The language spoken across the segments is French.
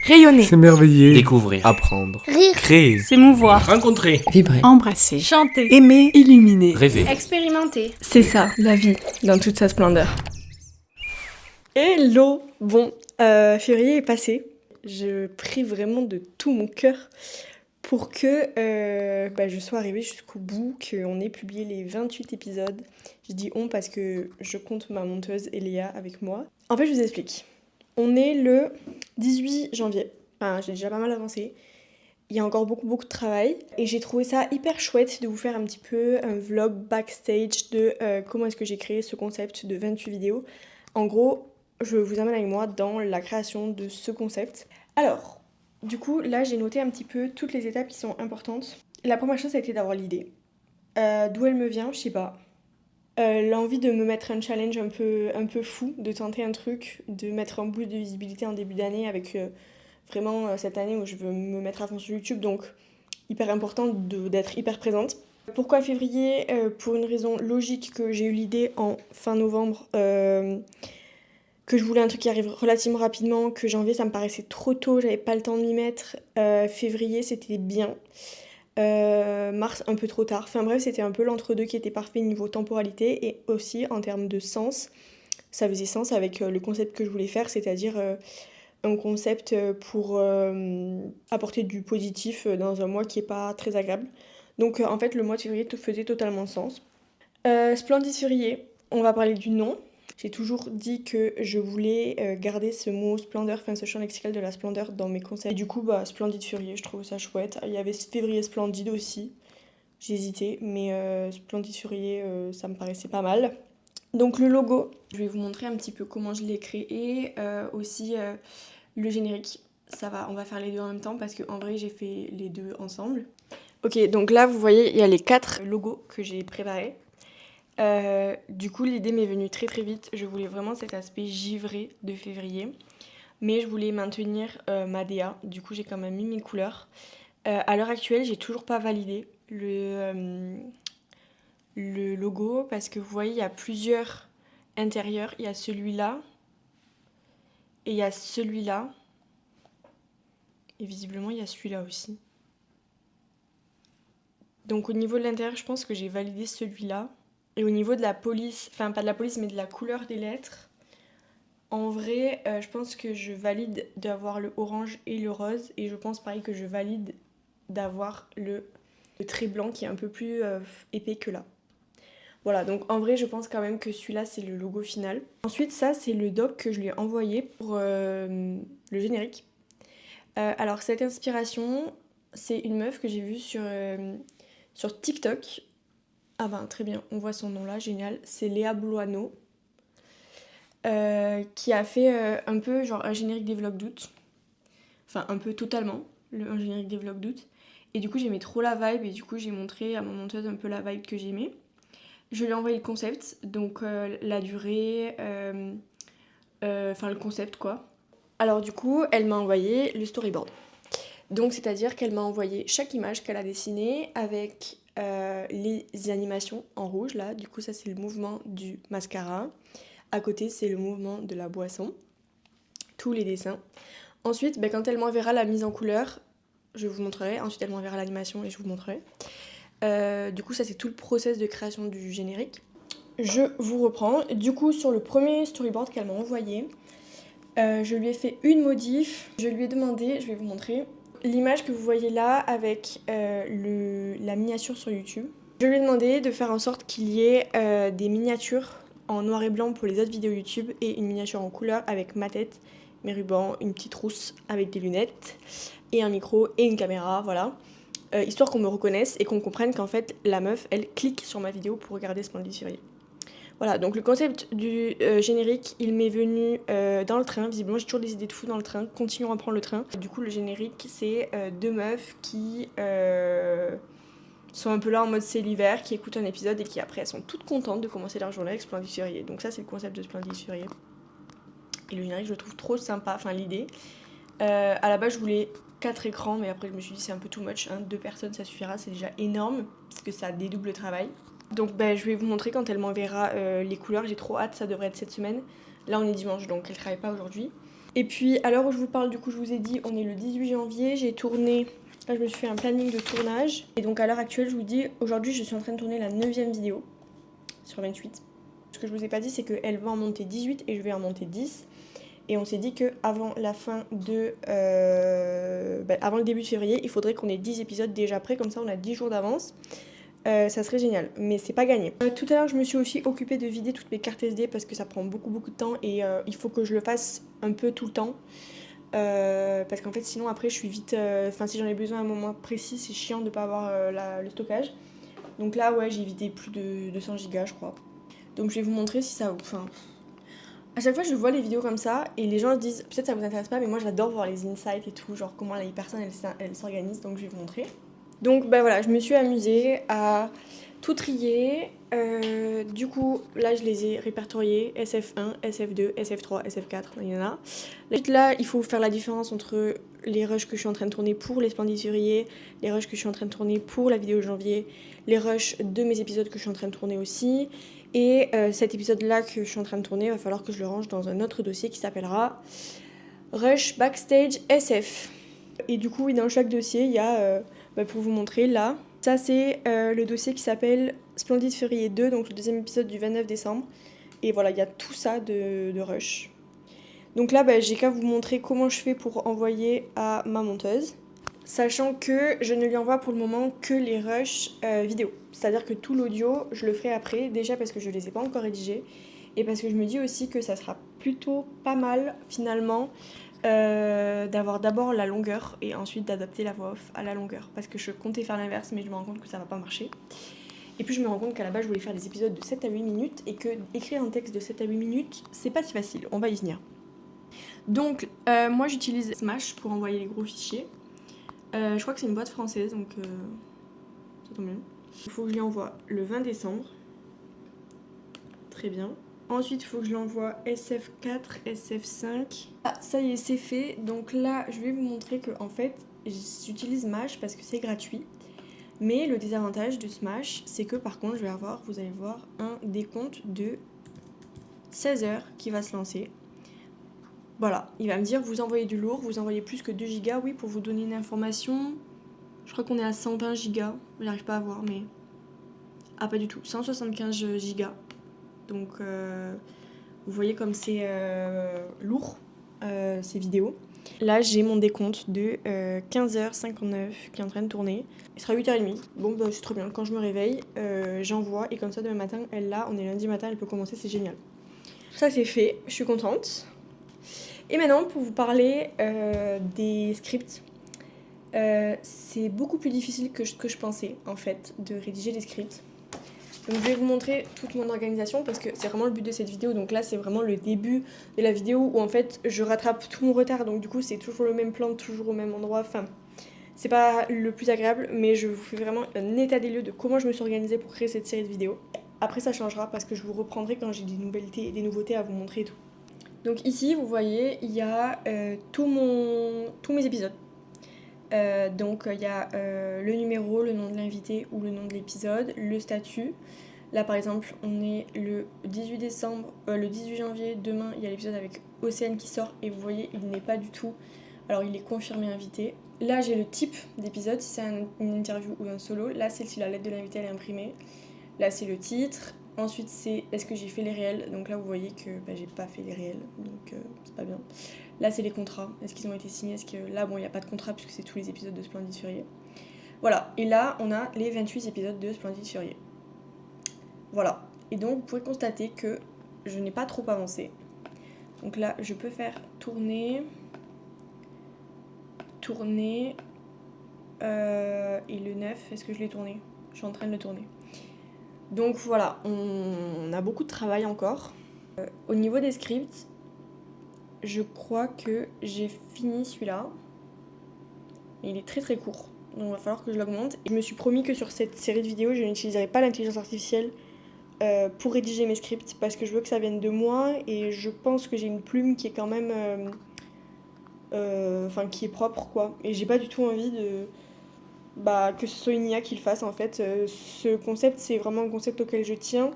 Rayonner. S'émerveiller. Découvrir. Apprendre. Rire. Créer. S'émouvoir. Rencontrer. Vibrer. Embrasser. Chanter. Aimer. Illuminer. Rêver. Expérimenter. C'est ça, la vie, dans toute sa splendeur. Hello! Bon, février est passé. Je prie vraiment de tout mon cœur pour que je sois arrivée jusqu'au bout, qu'on ait publié les 28 épisodes. Je dis on parce que je compte ma monteuse Eléa avec moi. En fait, je vous explique. On est le 18 janvier. Enfin, j'ai déjà pas mal avancé. Il y a encore beaucoup de travail. Et j'ai trouvé ça hyper chouette de vous faire un petit peu un vlog backstage de comment est-ce que j'ai créé ce concept de 28 vidéos. En gros, je vous amène avec moi dans la création de ce concept. Alors, du coup, là, j'ai noté un petit peu toutes les étapes qui sont importantes. La première chose, ça a été d'avoir l'idée. D'où elle me vient, je sais pas. L'envie de me mettre un challenge un peu fou, de tenter un truc, de mettre un boost de visibilité en début d'année avec vraiment cette année où je veux me mettre à fond sur YouTube, donc hyper important d'être hyper présente. Pourquoi février? Pour une raison logique que j'ai eu l'idée en fin novembre, que je voulais un truc qui arrive relativement rapidement, que janvier ça me paraissait trop tôt, j'avais pas le temps de m'y mettre. Février c'était bien. Mars un peu trop tard. Enfin bref, c'était un peu l'entre-deux qui était parfait niveau temporalité et aussi en termes de sens. Ça faisait sens avec le concept que je voulais faire, c'est-à-dire un concept pour apporter du positif dans un mois qui est pas très agréable. Donc en fait, le mois de février faisait totalement sens. Splendide février, on va parler du nom. J'ai toujours dit que je voulais garder ce mot splendeur, enfin ce champ lexical de la splendeur dans mes concepts. Et du coup, Splendide février, je trouve ça chouette. Il y avait février splendide aussi, j'ai hésité, mais Splendide février, ça me paraissait pas mal. Donc le logo, je vais vous montrer un petit peu comment je l'ai créé, aussi le générique. Ça va, on va faire les deux en même temps parce qu'en vrai, j'ai fait les deux ensemble. Ok, donc là, vous voyez, il y a les 4 logos que j'ai préparés. Du coup, l'idée m'est venue très vite. Je voulais vraiment cet aspect givré de février, mais je voulais maintenir ma DA. Du coup, j'ai quand même mis mes couleurs. À l'heure actuelle, j'ai toujours pas validé le logo parce que vous voyez, il y a plusieurs intérieurs. Il y a celui-là et il y a celui-là. Et visiblement, il y a celui-là aussi. Donc au niveau de l'intérieur, je pense que j'ai validé celui-là. Et au niveau de la police, enfin pas de la police mais de la couleur des lettres, en vrai je pense que je valide d'avoir le orange et le rose et je pense pareil que je valide d'avoir le trait blanc qui est un peu plus épais que là. Voilà, donc en vrai je pense quand même que celui-là c'est le logo final. Ensuite ça c'est le doc que je lui ai envoyé pour le générique. Alors cette inspiration c'est une meuf que j'ai vue sur TikTok. Ah très bien, on voit son nom là, génial. C'est Léa Bloineau qui a fait un peu genre un générique des vlogs d'août. Enfin un peu totalement, un générique des vlogs d'août. Et du coup j'aimais trop la vibe et du coup j'ai montré à ma monteuse un peu la vibe que j'aimais. Je lui ai envoyé le concept, donc la durée, le concept quoi. Alors du coup elle m'a envoyé le storyboard. Donc c'est-à-dire qu'elle m'a envoyé chaque image qu'elle a dessinée avec les animations en rouge là, du coup ça c'est le mouvement du mascara, à côté c'est le mouvement de la boisson, tous les dessins. Ensuite quand elle m'enverra la mise en couleur, je vous montrerai, ensuite elle m'enverra l'animation et je vous montrerai. Du coup ça c'est tout le process de création du générique. Je vous reprends, du coup sur le premier storyboard qu'elle m'a envoyé, je lui ai fait une modif, je lui ai demandé, je vais vous montrer, l'image que vous voyez là avec la miniature sur YouTube. Je lui ai demandé de faire en sorte qu'il y ait des miniatures en noir et blanc pour les autres vidéos YouTube et une miniature en couleur avec ma tête, mes rubans, une petite rousse avec des lunettes et un micro et une caméra, voilà. Histoire qu'on me reconnaisse et qu'on comprenne qu'en fait la meuf elle clique sur ma vidéo pour regarder Splendide février. Voilà, donc le concept du générique, il m'est venu dans le train. Visiblement, j'ai toujours des idées de fou dans le train. Continuons à prendre le train. Du coup, le générique, c'est deux meufs qui sont un peu là en mode c'est l'hiver, qui écoutent un épisode et qui après, elles sont toutes contentes de commencer leur journée avec Splendide février. Donc ça, c'est le concept de Splendide février. Et le générique, je le trouve trop sympa, enfin l'idée. À la base, je voulais 4 écrans, mais après, je me suis dit c'est un peu too much. 2 personnes, ça suffira, c'est déjà énorme, parce que ça dédouble le travail. Donc je vais vous montrer quand elle m'enverra les couleurs, j'ai trop hâte, ça devrait être cette semaine. Là on est dimanche donc elle travaille pas aujourd'hui. Et puis à l'heure où je vous parle, du coup je vous ai dit, on est le 18 janvier, j'ai tourné, là je me suis fait un planning de tournage. Et donc à l'heure actuelle, je vous dis, aujourd'hui je suis en train de tourner la 9e vidéo sur 28. Ce que je vous ai pas dit, c'est qu'elle va en monter 18 et je vais en monter 10. Et on s'est dit qu'avant la fin de... avant le début de février, il faudrait qu'on ait 10 épisodes déjà prêts, comme ça on a 10 jours d'avance. Ça serait génial, mais c'est pas gagné. Tout à l'heure, je me suis aussi occupée de vider toutes mes cartes SD parce que ça prend beaucoup de temps et il faut que je le fasse un peu tout le temps. Parce qu'en fait, sinon après, je suis vite... si j'en ai besoin à un moment précis, c'est chiant de pas avoir le stockage. Donc là, ouais, j'ai vidé plus de 200 gigas, je crois. Donc je vais vous montrer si ça... À chaque fois, je vois les vidéos comme ça et les gens se disent peut-être ça vous intéresse pas, mais moi j'adore voir les insights et tout, genre comment les personnes elles s'organisent, donc je vais vous montrer. Donc voilà, je me suis amusée à tout trier. Du coup, là je les ai répertoriés SF1, SF2, SF3, SF4, il y en a. Ensuite là, il faut faire la différence entre les rushs que je suis en train de tourner pour les Splendides Février, les rushs que je suis en train de tourner pour la vidéo de janvier, les rushs de mes épisodes que je suis en train de tourner aussi. Et cet épisode-là que je suis en train de tourner, il va falloir que je le range dans un autre dossier qui s'appellera Rush Backstage SF. Et du coup, oui, dans chaque dossier, il y a, pour vous montrer, là, ça c'est le dossier qui s'appelle Splendides Février 2, donc le deuxième épisode du 29 décembre. Et voilà, il y a tout ça de Rush. Donc là, j'ai qu'à vous montrer comment je fais pour envoyer à ma monteuse. Sachant que je ne lui envoie pour le moment que les rushs vidéo. C'est-à-dire que tout l'audio, je le ferai après, déjà parce que je ne les ai pas encore rédigés, et parce que je me dis aussi que ça sera plutôt pas mal, finalement, d'avoir d'abord la longueur, et ensuite d'adapter la voix off à la longueur. Parce que je comptais faire l'inverse, mais je me rends compte que ça va pas marcher. Et puis je me rends compte qu'à la base, je voulais faire des épisodes de 7 à 8 minutes, et que écrire un texte de 7 à 8 minutes, c'est pas si facile, on va y venir. Donc, moi j'utilise Smash pour envoyer les gros fichiers. Je crois que c'est une boîte française, donc ça tombe bien. Il faut que je lui envoie le 20 décembre. Très bien. Ensuite, il faut que je lui envoie SF4, SF5. Ah, ça y est, c'est fait. Donc là, je vais vous montrer que en fait, j'utilise Smash parce que c'est gratuit. Mais le désavantage de Smash, c'est que par contre, je vais avoir, vous allez voir, un décompte de 16 heures qui va se lancer. Voilà, il va me dire vous envoyez du lourd, vous envoyez plus que 2 gigas. Oui, pour vous donner une information, je crois qu'on est à 120 gigas. J'arrive pas à voir, mais... Ah, pas du tout, 175 gigas. Donc, vous voyez comme c'est lourd, ces vidéos. Là, j'ai mon décompte de 15h59 qui est en train de tourner. Il sera 8h30. Bon, c'est trop bien. Quand je me réveille, j'envoie. Et comme ça, demain matin, on est lundi matin, elle peut commencer, c'est génial. Ça, c'est fait. Je suis contente. Et maintenant, pour vous parler des scripts, c'est beaucoup plus difficile que ce que je pensais, en fait, de rédiger des scripts. Donc, je vais vous montrer toute mon organisation parce que c'est vraiment le but de cette vidéo. Donc là, c'est vraiment le début de la vidéo où, en fait, je rattrape tout mon retard. Donc, du coup, c'est toujours le même plan, toujours au même endroit. Enfin, c'est pas le plus agréable, mais je vous fais vraiment un état des lieux de comment je me suis organisée pour créer cette série de vidéos. Après, ça changera parce que je vous reprendrai quand j'ai des nouveautés à vous montrer et tout. Donc ici, vous voyez, il y a tous mes épisodes. Donc il y a le numéro, le nom de l'invité ou le nom de l'épisode, le statut. Là par exemple, on est le 18 décembre, le 18 janvier, demain il y a l'épisode avec Océane qui sort et vous voyez, il n'est pas du tout... Alors il est confirmé invité. Là j'ai le type d'épisode, si c'est une interview ou un solo. Là c'est si la lettre de l'invité elle est imprimée. Là c'est le titre. Ensuite, c'est est-ce que j'ai fait les réels. Donc là, vous voyez que j'ai pas fait les réels, donc c'est pas bien. Là, c'est les contrats. Est-ce qu'ils ont été signés? Est-ce que là, bon, il n'y a pas de contrat puisque c'est tous les épisodes de Splendides Février. Voilà. Et là, on a les 28 épisodes de Splendides Février. Voilà. Et donc, vous pouvez constater que je n'ai pas trop avancé. Donc là, je peux faire tourner. Et le 9, est-ce que je l'ai tourné? Je suis en train de le tourner. Donc voilà, on a beaucoup de travail encore. Au niveau des scripts, je crois que j'ai fini celui-là. Il est très très court, donc il va falloir que je l'augmente. Je me suis promis que sur cette série de vidéos, je n'utiliserai pas l'intelligence artificielle pour rédiger mes scripts parce que je veux que ça vienne de moi et je pense que j'ai une plume qui est quand même... qui est propre quoi. Et j'ai pas du tout envie de... que ce soit une IA qui le fasse en fait. Ce concept, c'est vraiment un concept auquel je tiens,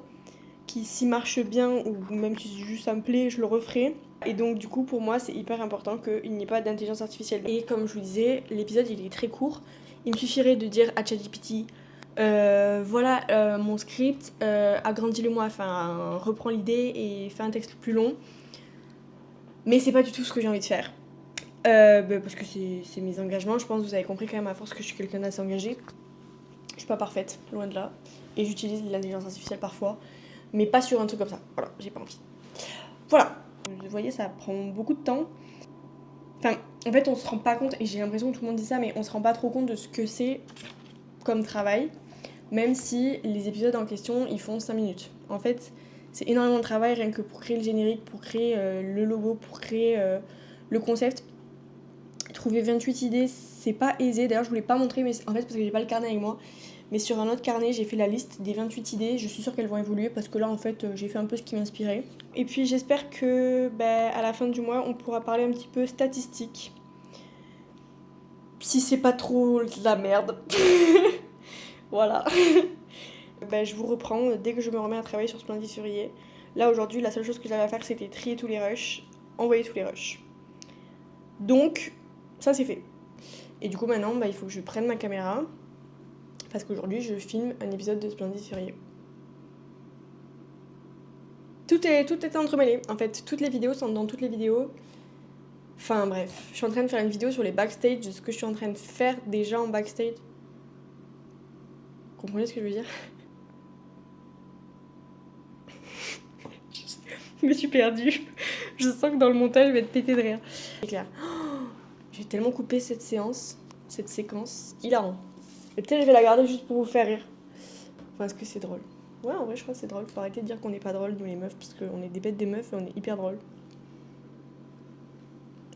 qui s'il marche bien, ou même si juste ça me plaît, je le referai. Et donc du coup pour moi c'est hyper important qu'il n'y ait pas d'intelligence artificielle. Et comme je vous disais, l'épisode il est très court. Il me suffirait de dire à ChatGPT voilà mon script, agrandis-le-moi, enfin reprends l'idée et fais un texte plus long. Mais c'est pas du tout ce que j'ai envie de faire. Parce que c'est mes engagements, je pense que vous avez compris quand même à force que je suis quelqu'un d'assez engagé. Je suis pas parfaite, loin de là. Et j'utilise l'intelligence artificielle parfois, mais pas sur un truc comme ça. Voilà, j'ai pas envie. Voilà. Vous voyez, ça prend beaucoup de temps. Enfin, en fait, on se rend pas compte, et j'ai l'impression que tout le monde dit ça, mais on se rend pas trop compte de ce que c'est comme travail, même si les épisodes en question, ils font 5 minutes. En fait, c'est énormément de travail, rien que pour créer le générique, pour créer le logo, pour créer le concept. Trouver 28 idées, c'est pas aisé. D'ailleurs, je voulais pas montrer, mais en fait, parce que j'ai pas le carnet avec moi. Mais sur un autre carnet, j'ai fait la liste des 28 idées. Je suis sûre qu'elles vont évoluer parce que là, en fait, j'ai fait un peu ce qui m'inspirait. Et puis, j'espère que à la fin du mois, on pourra parler un petit peu statistiques. Si c'est pas trop de la merde. Voilà. Je vous reprends dès que je me remets à travailler sur Splendid Furier. Là, aujourd'hui, la seule chose que j'avais à faire, c'était trier tous les rushs, envoyer tous les rushs. Donc, ça, c'est fait. Et du coup, maintenant, il faut que je prenne ma caméra. Parce qu'aujourd'hui, je filme un épisode de Splendid Furieux. Tout est entremêlé. En fait, toutes les vidéos sont dans toutes les vidéos. Enfin bref, je suis en train de faire une vidéo sur les backstage de ce que je suis en train de faire déjà en backstage. Vous comprenez ce que je veux dire? Je me suis perdue. Je sens que dans le montage, je vais être pétée de rire. C'est clair. Oh, j'ai tellement coupé cette séquence. Hilarant. Et peut-être je vais la garder juste pour vous faire rire. Enfin, est-ce que c'est drôle? Ouais, en vrai, je crois que c'est drôle. Faut arrêter de dire qu'on n'est pas drôle, nous les meufs, parce qu'on est des bêtes des meufs et on est hyper drôle.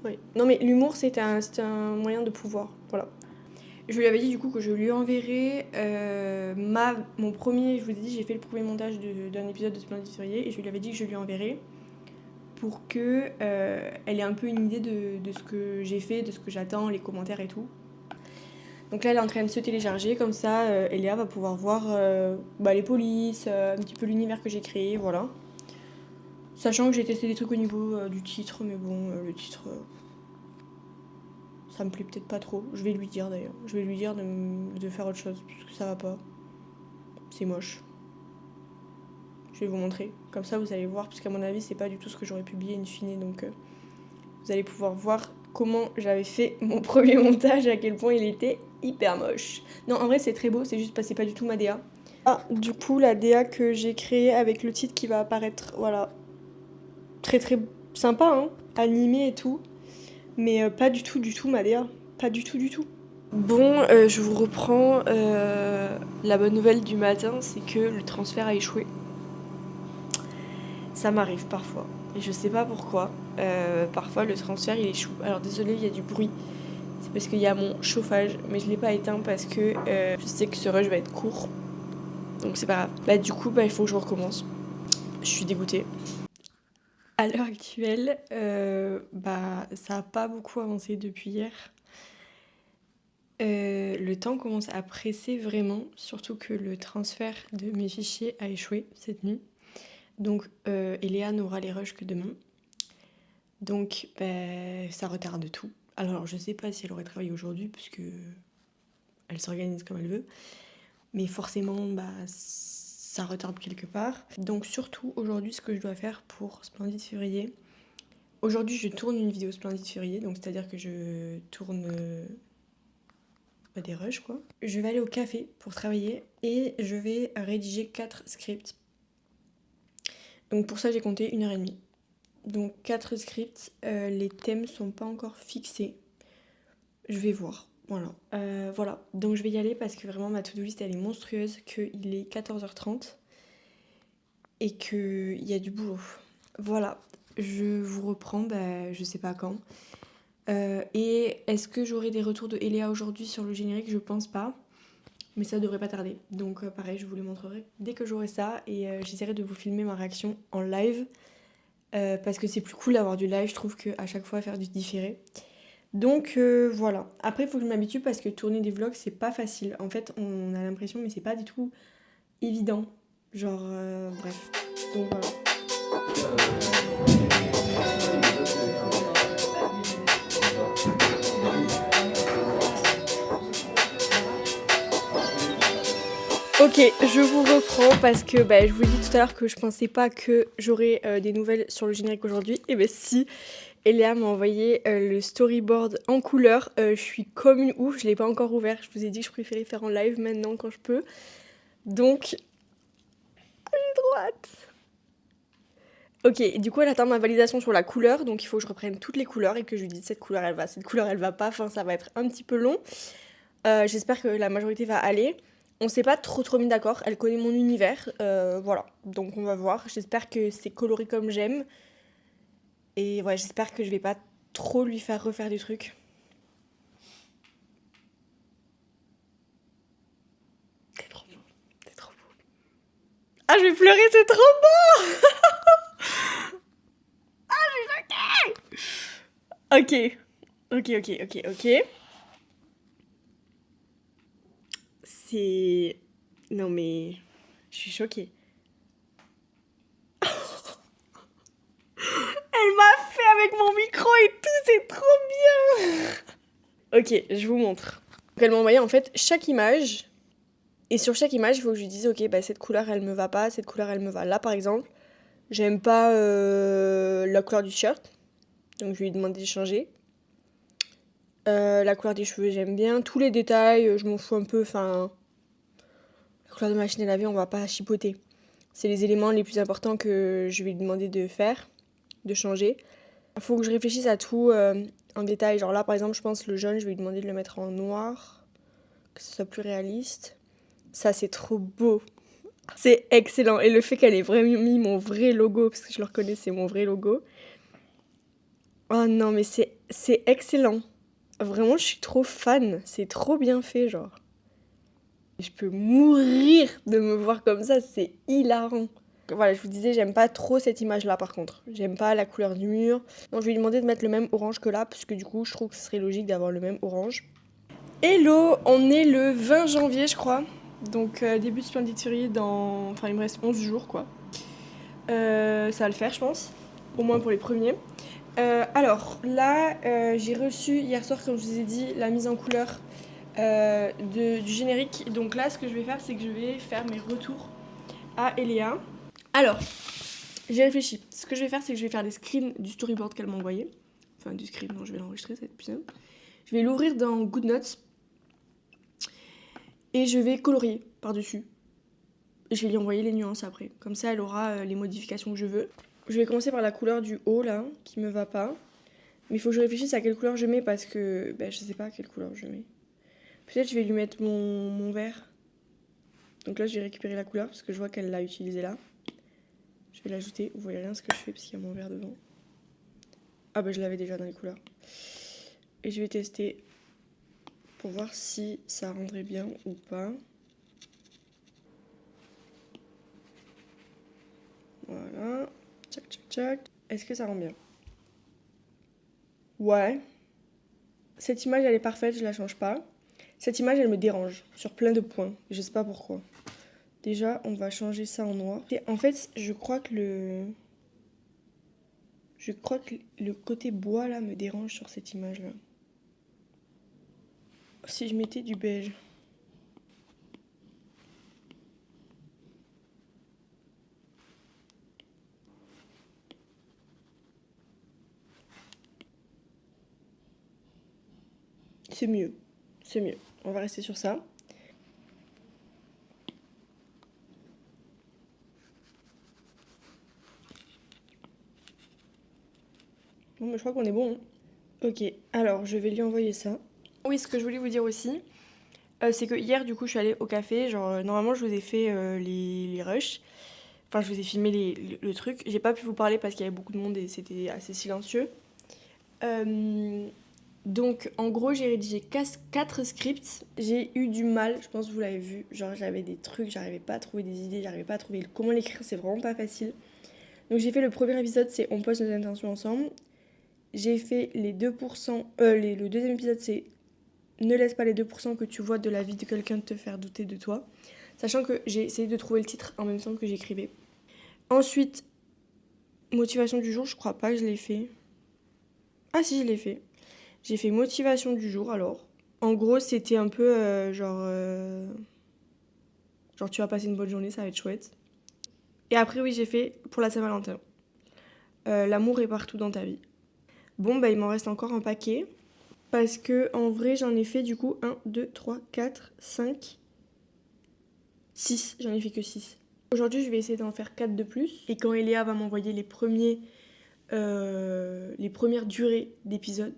Oui. Non, mais l'humour, c'est un moyen de pouvoir. Voilà. Je lui avais dit du coup que je lui enverrais mon premier. Je vous ai dit, j'ai fait le premier montage d'un épisode de Splendid Furier et je lui avais dit que je lui enverrais pour que elle ait un peu une idée de ce que j'ai fait, de ce que j'attends, les commentaires et tout. Donc là, elle est en train de se télécharger, comme ça, Eléa va pouvoir voir les polices, un petit peu l'univers que j'ai créé, voilà. Sachant que j'ai testé des trucs au niveau du titre, mais bon, le titre, ça me plaît peut-être pas trop. Je vais lui dire d'ailleurs, je vais lui dire de faire autre chose, parce que ça va pas. C'est moche. Je vais vous montrer, comme ça vous allez voir, parce qu'à mon avis, c'est pas du tout ce que j'aurais publié in fine, donc vous allez pouvoir voir comment j'avais fait mon premier montage, à quel point il était hyper moche. Non, en vrai, c'est très beau, c'est juste parce que c'est pas du tout ma DA. Ah, du coup, la DA que j'ai créée avec le titre qui va apparaître, voilà. Très très sympa, hein, animé et tout. Mais pas du tout ma DA. Pas du tout. Bon, je vous reprends. La bonne nouvelle du matin, c'est que le transfert a échoué. Ça m'arrive parfois. Et je sais pas pourquoi. Parfois, le transfert, il échoue. Alors, désolé, il y a du bruit. C'est parce qu'il y a mon chauffage. Mais je l'ai pas éteint parce que je sais que ce rush va être court. Donc, c'est pas grave. Du coup, il faut que je recommence. Je suis dégoûtée. À l'heure actuelle, ça a pas beaucoup avancé depuis hier. Le temps commence à presser vraiment, surtout que le transfert de mes fichiers a échoué cette nuit. Donc Eléa n'aura les rushs que demain. Donc ça retarde tout. Alors je sais pas si elle aurait travaillé aujourd'hui puisque elle s'organise comme elle veut. Mais forcément ça retarde quelque part. Donc surtout aujourd'hui ce que je dois faire pour Splendid Furier. Aujourd'hui je tourne une vidéo Splendid Furier, donc c'est-à-dire que je tourne des rushs quoi. Je vais aller au café pour travailler et je vais rédiger 4 scripts. Donc pour ça j'ai compté 1h30. Donc 4 scripts, les thèmes sont pas encore fixés. Je vais voir. Voilà. Donc je vais y aller parce que vraiment ma to-do list elle est monstrueuse, qu'il est 14h30 et qu'il y a du boulot. Voilà. Je vous reprends, je sais pas quand. Et est-ce que j'aurai des retours de Eléa aujourd'hui sur le générique? Je pense pas. Mais ça devrait pas tarder. Donc pareil, je vous les montrerai dès que j'aurai ça. Et j'essaierai de vous filmer ma réaction en live. Parce que c'est plus cool d'avoir du live, je trouve, qu'à chaque fois faire du différé. Donc voilà. Après, il faut que je m'habitue parce que tourner des vlogs, c'est pas facile. En fait, on a l'impression, mais c'est pas du tout évident. Genre, bref. Donc voilà. Ok, je vous reprends parce que je vous ai dit tout à l'heure que je pensais pas que j'aurais des nouvelles sur le générique aujourd'hui. Et si, Eléa m'a envoyé le storyboard en couleur. Je suis comme une ouf, je l'ai pas encore ouvert. Je vous ai dit que je préférais faire en live maintenant quand je peux. Donc, j'ai trop hâte. Ok, du coup elle attend ma validation sur la couleur, donc il faut que je reprenne toutes les couleurs et que je lui dise cette couleur elle va, cette couleur elle va pas, enfin ça va être un petit peu long. J'espère que la majorité va aller. On s'est pas trop mis d'accord, elle connaît mon univers, voilà, donc on va voir. J'espère que c'est coloré comme j'aime. Et ouais, j'espère que je vais pas trop lui faire refaire du truc. C'est trop beau, c'est trop beau. Ah, je vais pleurer, c'est trop beau. Ah, je suis choquée. Ok. C'est... Non mais... Je suis choquée. Elle m'a fait avec mon micro et tout, c'est trop bien. Ok, je vous montre. Donc elle m'a envoyé en fait chaque image. Et sur chaque image, il faut que je lui dise, ok, cette couleur elle me va pas, cette couleur elle me va. Là par exemple, j'aime pas la couleur du shirt. Donc je lui ai demandé de changer. La couleur des cheveux, j'aime bien. Tous les détails, je m'en fous un peu. Enfin, la couleur de machine à laver, on va pas chipoter. C'est les éléments les plus importants que je vais lui demander de faire, de changer. Il faut que je réfléchisse à tout en détail. Genre là, par exemple, je pense le jaune, je vais lui demander de le mettre en noir, que ce soit plus réaliste. Ça, c'est trop beau. C'est excellent. Et le fait qu'elle ait vraiment mis mon vrai logo, parce que je le reconnais, c'est mon vrai logo. Oh non, mais c'est excellent. Vraiment, je suis trop fan. C'est trop bien fait, genre. Je peux mourir de me voir comme ça, c'est hilarant. Voilà, je vous disais, j'aime pas trop cette image-là par contre. J'aime pas la couleur du mur. Donc je vais lui demander de mettre le même orange que là, parce que du coup, je trouve que ce serait logique d'avoir le même orange. Hello, on est le 20 janvier, je crois. Donc début de Splendid Fury dans... Enfin, il me reste 11 jours, quoi. Ça va le faire, je pense. Au moins pour les premiers. Alors, là, j'ai reçu hier soir, comme je vous ai dit, la mise en couleur du générique. Donc là, ce que je vais faire, c'est que je vais faire mes retours à Eléa. Alors, j'ai réfléchi. Ce que je vais faire, c'est que je vais faire des screens du storyboard qu'elle m'a envoyé. Enfin, du screen, non, je vais l'enregistrer, ça va être plus simple. Je vais l'ouvrir dans GoodNotes et je vais colorier par-dessus. Je vais lui envoyer les nuances après. Comme ça, elle aura les modifications que je veux. Je vais commencer par la couleur du haut, là, qui me va pas. Mais il faut que je réfléchisse à quelle couleur je mets parce que je sais pas quelle couleur je mets. Peut-être je vais lui mettre mon vert. Donc là, je vais récupérer la couleur parce que je vois qu'elle l'a utilisé là. Je vais l'ajouter. Vous voyez rien ce que je fais parce qu'il y a mon vert devant. Ah je l'avais déjà dans les couleurs. Et je vais tester pour voir si ça rendrait bien ou pas. Voilà. Tchac. Est-ce que ça rend bien? Ouais. Cette image, elle est parfaite, je la change pas. Cette image, elle me dérange sur plein de points. Je sais pas pourquoi. Déjà, on va changer ça en noir. Et en fait, je crois que le côté bois là me dérange sur cette image là. Si je mettais du beige. C'est mieux. On va rester sur ça. Bon, je crois qu'on est bon. Hein. Ok, alors je vais lui envoyer ça. Oui, ce que je voulais vous dire aussi, c'est que hier, du coup, je suis allée au café. Genre, normalement, je vous ai fait les rushs. Enfin, je vous ai filmé le truc. J'ai pas pu vous parler parce qu'il y avait beaucoup de monde et c'était assez silencieux. Donc, en gros, j'ai rédigé 4 scripts. J'ai eu du mal, je pense que vous l'avez vu. Genre, j'avais des trucs, j'arrivais pas à trouver des idées, j'arrivais pas à trouver comment l'écrire, c'est vraiment pas facile. Donc, j'ai fait le premier épisode, c'est on pose nos intentions ensemble. J'ai fait les 2%. Le deuxième épisode, c'est ne laisse pas les 2% que tu vois de la vie de quelqu'un te faire douter de toi. Sachant que j'ai essayé de trouver le titre en même temps que j'écrivais. Ensuite, motivation du jour, je crois pas que je l'ai fait. Ah si, je l'ai fait. J'ai fait motivation du jour alors. En gros, c'était un peu Genre tu vas passer une bonne journée, ça va être chouette. Et après oui, j'ai fait pour la Saint-Valentin. L'amour est partout dans ta vie. Bon bah il m'en reste encore un paquet. Parce que en vrai j'en ai fait du coup 1, 2, 3, 4, 5, 6. J'en ai fait que 6. Aujourd'hui je vais essayer d'en faire 4 de plus. Et quand Eléa va m'envoyer les premières durées d'épisodes,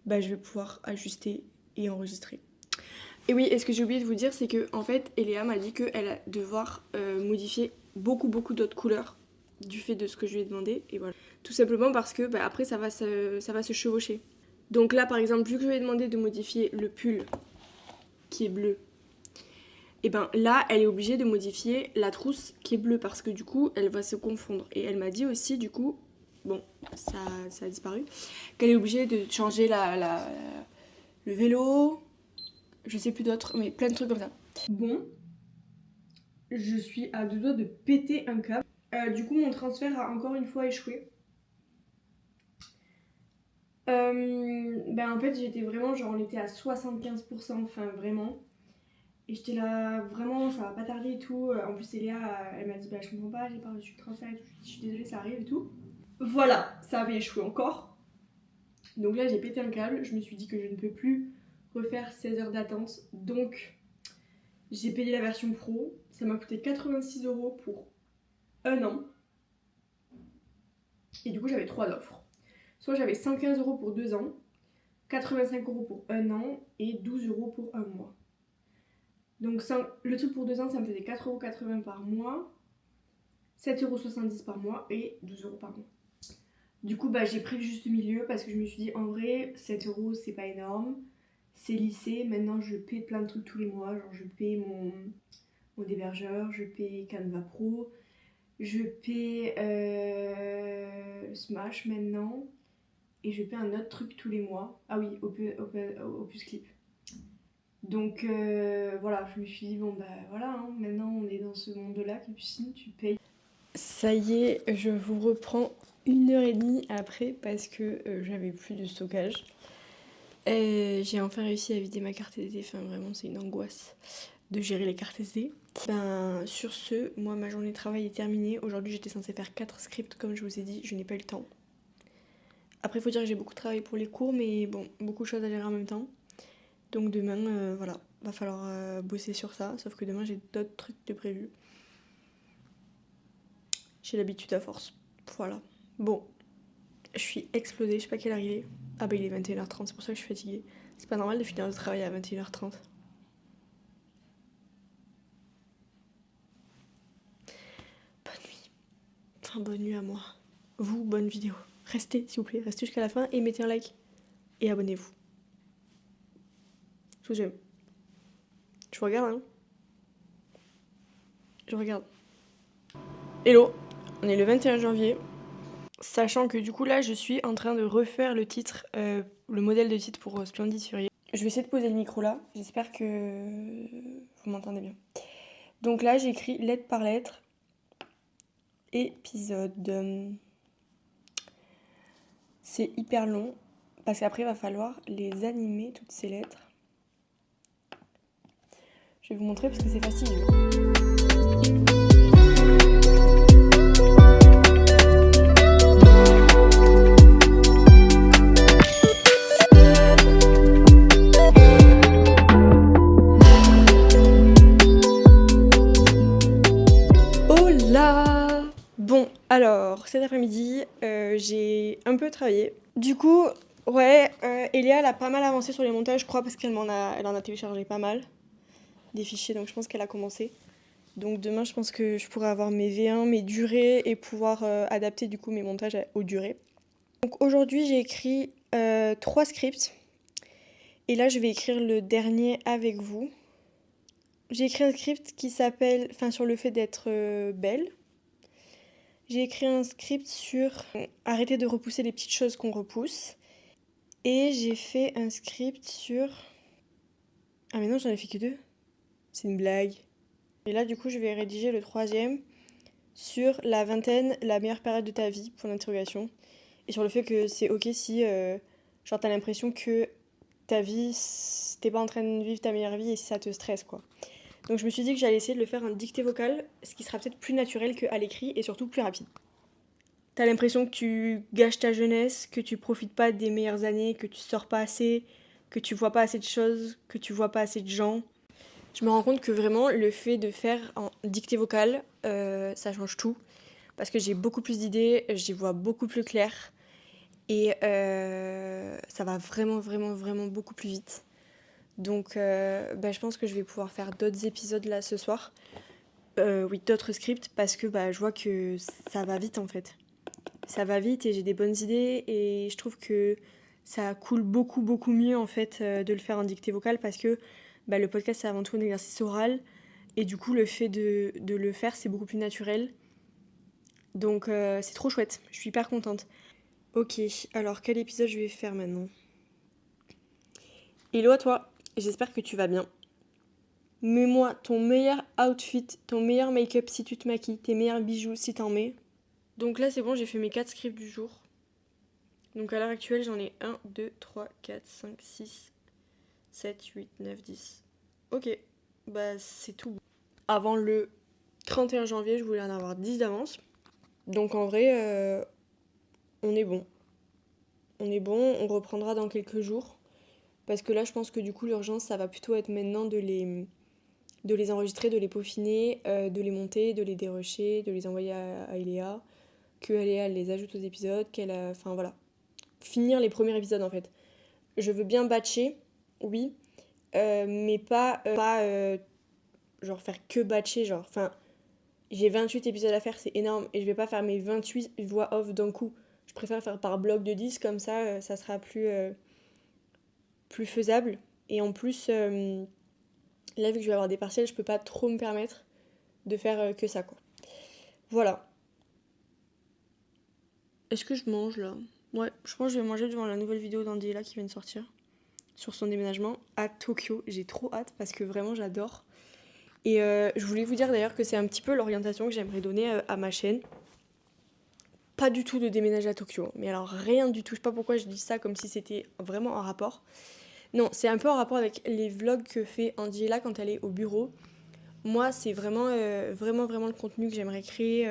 bah je vais pouvoir ajuster et enregistrer. Et oui, et ce que j'ai oublié de vous dire, c'est que en fait, Eléa m'a dit qu'elle a devoir modifier beaucoup d'autres couleurs du fait de ce que je lui ai demandé. Et voilà. Tout simplement parce que bah, après, ça va se chevaucher. Donc là, par exemple, vu que je lui ai demandé de modifier le pull qui est bleu, et ben là, elle est obligée de modifier la trousse qui est bleue parce que du coup, elle va se confondre. Et elle m'a dit aussi, du coup, bon, ça a disparu, qu'elle est obligée de changer le vélo. Je sais plus d'autres, mais plein de trucs comme ça. Bon, je suis à deux doigts de péter un câble. Du coup, mon transfert a encore une fois échoué. Ben en fait, j'étais vraiment, genre on était à 75%, enfin vraiment. Et j'étais là, vraiment, ça va pas tarder et tout. En plus, Eléa, elle m'a dit, bah je comprends pas, j'ai pas reçu le transfert et tout. Je suis désolée, ça arrive et tout. Voilà, ça avait échoué encore. Donc là, j'ai pété un câble. Je me suis dit que je ne peux plus refaire 16 heures d'attente. Donc, j'ai payé la version pro. Ça m'a coûté 86 € pour un an. Et du coup, j'avais 3 offres. Soit j'avais 115 € pour 2 ans, 85 € pour un an et 12 € pour un mois. Donc le truc pour 2 ans, ça me faisait 4,80 € par mois, 7,70 € par mois et 12 € par mois. Du coup, bah, j'ai pris le juste milieu parce que je me suis dit, en vrai, 7 € c'est pas énorme. C'est lissé, maintenant je paie plein de trucs tous les mois. Genre je paie mon hébergeur, je paie Canva Pro, je paie Smash maintenant. Et je paie un autre truc tous les mois. Ah oui, Opus Clip. Donc voilà, je me suis dit, bon bah voilà, hein, maintenant on est dans ce monde-là, Capucine, tu payes. Ça y est, je vous reprends 1h30 après parce que j'avais plus de stockage. J'ai enfin réussi à vider ma carte SD, enfin vraiment c'est une angoisse de gérer les cartes SD. Ben, sur ce, moi ma journée de travail est terminée. Aujourd'hui j'étais censée faire 4 scripts comme je vous ai dit, je n'ai pas eu le temps. Après, il faut dire que j'ai beaucoup travaillé pour les cours, mais bon, beaucoup de choses à gérer en même temps. Donc demain, voilà, va falloir bosser sur ça. Sauf que demain, j'ai d'autres trucs de prévus. J'ai l'habitude à force. Voilà. Bon, je suis explosée, je sais pas quelle heure il est. Ah bah il est 21h30, c'est pour ça que je suis fatiguée. C'est pas normal de finir le travail à 21h30. Bonne nuit. Enfin, bonne nuit à moi. Vous, bonne vidéo. Restez, s'il vous plaît, restez jusqu'à la fin et mettez un like. Et abonnez-vous. Je vous aime. Je vous regarde, hein. Je regarde. Hello, on est le 21 janvier. Sachant que du coup là, je suis en train de refaire le titre, le modèle de titre pour Splendid Furieux. Je vais essayer de poser le micro là. J'espère que vous m'entendez bien. Donc là, j'ai écrit lettre par lettre. Épisode. C'est hyper long parce qu'après, il va falloir les animer, toutes ces lettres. Je vais vous montrer parce que c'est fastidieux. Bon, alors, cet après-midi, j'ai un peu travaillé. Du coup, ouais, Eléa, elle a pas mal avancé sur les montages, je crois, parce qu'elle en a téléchargé pas mal, des fichiers, donc je pense qu'elle a commencé. Donc demain, je pense que je pourrai avoir mes V1, mes durées, et pouvoir adapter du coup mes montages aux durées. Donc aujourd'hui, j'ai écrit 3 scripts, et là, je vais écrire le dernier avec vous. J'ai écrit un script qui s'appelle, sur le fait d'être belle. J'ai écrit un script sur arrêter de repousser les petites choses qu'on repousse. Et j'ai fait un script sur... Ah mais non, j'en ai fait que 2. C'est une blague. Et là, du coup, je vais rédiger le 3e sur la vingtaine, la meilleure période de ta vie, point d'interrogation. Et sur le fait que c'est ok si, genre, t'as l'impression que ta vie, t'es pas en train de vivre ta meilleure vie et si ça te stresse, quoi. Donc je me suis dit que j'allais essayer de le faire en dictée vocale, ce qui sera peut-être plus naturel qu'à l'écrit et surtout plus rapide. T'as l'impression que tu gâches ta jeunesse, que tu profites pas des meilleures années, que tu sors pas assez, que tu vois pas assez de choses, que tu vois pas assez de gens. Je me rends compte que vraiment le fait de faire en dictée vocale, ça change tout. Parce que j'ai beaucoup plus d'idées, j'y vois beaucoup plus clair. Et ça va vraiment, vraiment, vraiment beaucoup plus vite. Donc je pense que je vais pouvoir faire d'autres épisodes là ce soir. Oui, d'autres scripts parce que je vois que ça va vite en fait. Ça va vite et j'ai des bonnes idées et je trouve que ça coule beaucoup beaucoup mieux en fait de le faire en dictée vocale parce que le podcast c'est avant tout un exercice oral et du coup le fait de le faire c'est beaucoup plus naturel. Donc c'est trop chouette, je suis hyper contente. Ok, alors quel épisode je vais faire maintenant? Hello à toi, j'espère que tu vas bien. Mets-moi ton meilleur outfit, ton meilleur make-up si tu te maquilles, tes meilleurs bijoux si t'en mets. Donc là c'est bon, j'ai fait mes 4 scripts du jour. Donc à l'heure actuelle j'en ai 1, 2, 3, 4, 5, 6, 7, 8, 9, 10. Ok, c'est tout. Avant le 31 janvier je voulais en avoir 10 d'avance. Donc en vrai on est bon. On est bon, on reprendra dans quelques jours. Parce que là je pense que du coup l'urgence ça va plutôt être maintenant de les enregistrer, de les peaufiner, de les monter, de les dérusher, de les envoyer à Eléa, que Eléa elle les ajoute aux épisodes, enfin voilà. Finir les premiers épisodes en fait. Je veux bien batcher, oui, mais pas genre faire que batcher, genre. Enfin, j'ai 28 épisodes à faire, c'est énorme, et je vais pas faire mes 28 voix off d'un coup. Je préfère faire par bloc de 10, comme ça, ça sera plus faisable. Et en plus, là, vu que je vais avoir des partiels, je peux pas trop me permettre de faire que ça, quoi. Voilà. Est-ce que je mange, là? Ouais, je pense que je vais manger devant la nouvelle vidéo d'Andiela qui vient de sortir sur son déménagement à Tokyo. J'ai trop hâte parce que vraiment, j'adore. Et je voulais vous dire d'ailleurs que c'est un petit peu l'orientation que j'aimerais donner à ma chaîne. Pas du tout de déménager à Tokyo, mais alors rien du tout. Je sais pas pourquoi je dis ça comme si c'était vraiment en rapport. Non, c'est un peu en rapport avec les vlogs que fait Andiela quand elle est au bureau. Moi, c'est vraiment, vraiment le contenu que j'aimerais créer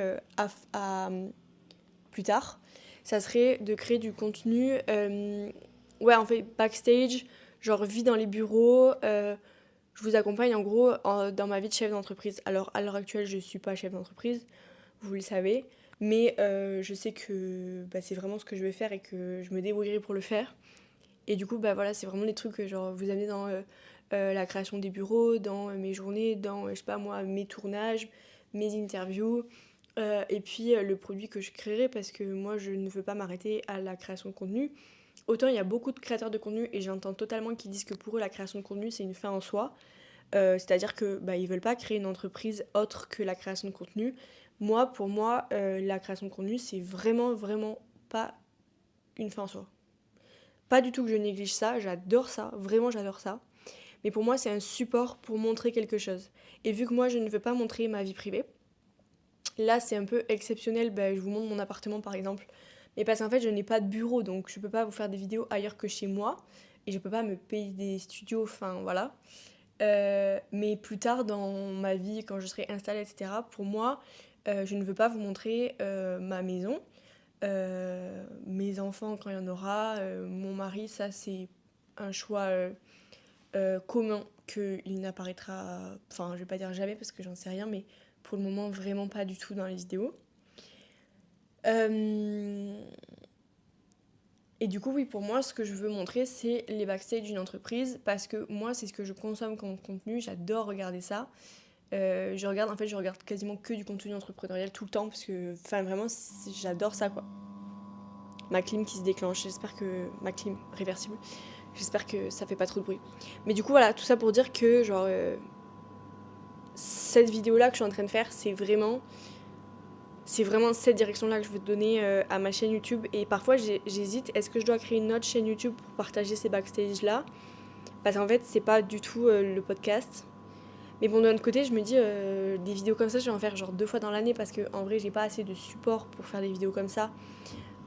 plus tard. Ça serait de créer du contenu, en fait, backstage, genre vie dans les bureaux. Je vous accompagne en gros dans ma vie de chef d'entreprise. Alors, à l'heure actuelle, je ne suis pas chef d'entreprise, vous le savez. Mais je sais que c'est vraiment ce que je vais faire et que je me débrouillerai pour le faire. Et du coup, voilà, c'est vraiment des trucs que genre, vous amenez dans la création des bureaux, dans mes journées, dans, je sais pas moi, mes tournages, mes interviews, et puis le produit que je créerai, parce que moi, je ne veux pas m'arrêter à la création de contenu. Autant il y a beaucoup de créateurs de contenu, et j'entends totalement qu'ils disent que pour eux, la création de contenu, c'est une fin en soi. C'est-à-dire que ils veulent pas créer une entreprise autre que la création de contenu. Pour moi, la création de contenu, c'est vraiment, vraiment pas une fin en soi. Pas du tout que je néglige ça, j'adore ça, vraiment j'adore ça. Mais pour moi, c'est un support pour montrer quelque chose. Et vu que moi, je ne veux pas montrer ma vie privée, là, c'est un peu exceptionnel. Je vous montre mon appartement, par exemple. Mais parce qu'en fait, je n'ai pas de bureau, donc je peux pas vous faire des vidéos ailleurs que chez moi. Et je peux pas me payer des studios, enfin voilà. Mais plus tard dans ma vie, quand je serai installée, etc., pour moi, je ne veux pas vous montrer ma maison. Mes enfants quand il y en aura, mon mari, ça c'est un choix commun qu'il n'apparaîtra, enfin je vais pas dire jamais parce que j'en sais rien, mais pour le moment vraiment pas du tout dans les vidéos. Et du coup oui, pour moi ce que je veux montrer c'est les backstage d'une entreprise parce que moi c'est ce que je consomme comme contenu, j'adore regarder ça. Je regarde quasiment que du contenu entrepreneurial tout le temps parce que vraiment j'adore ça quoi. Ma clim qui se déclenche, ma clim réversible, j'espère que ça fait pas trop de bruit. Mais du coup voilà, tout ça pour dire que genre cette vidéo là que je suis en train de faire, c'est vraiment cette direction là que je veux donner à ma chaîne YouTube. Et parfois j'hésite, est-ce que je dois créer une autre chaîne YouTube pour partager ces backstage là, parce qu'en fait c'est pas du tout le podcast. Mais bon, d'un autre côté, je me dis, des vidéos comme ça, je vais en faire genre 2 fois dans l'année parce qu'en vrai, j'ai pas assez de support pour faire des vidéos comme ça.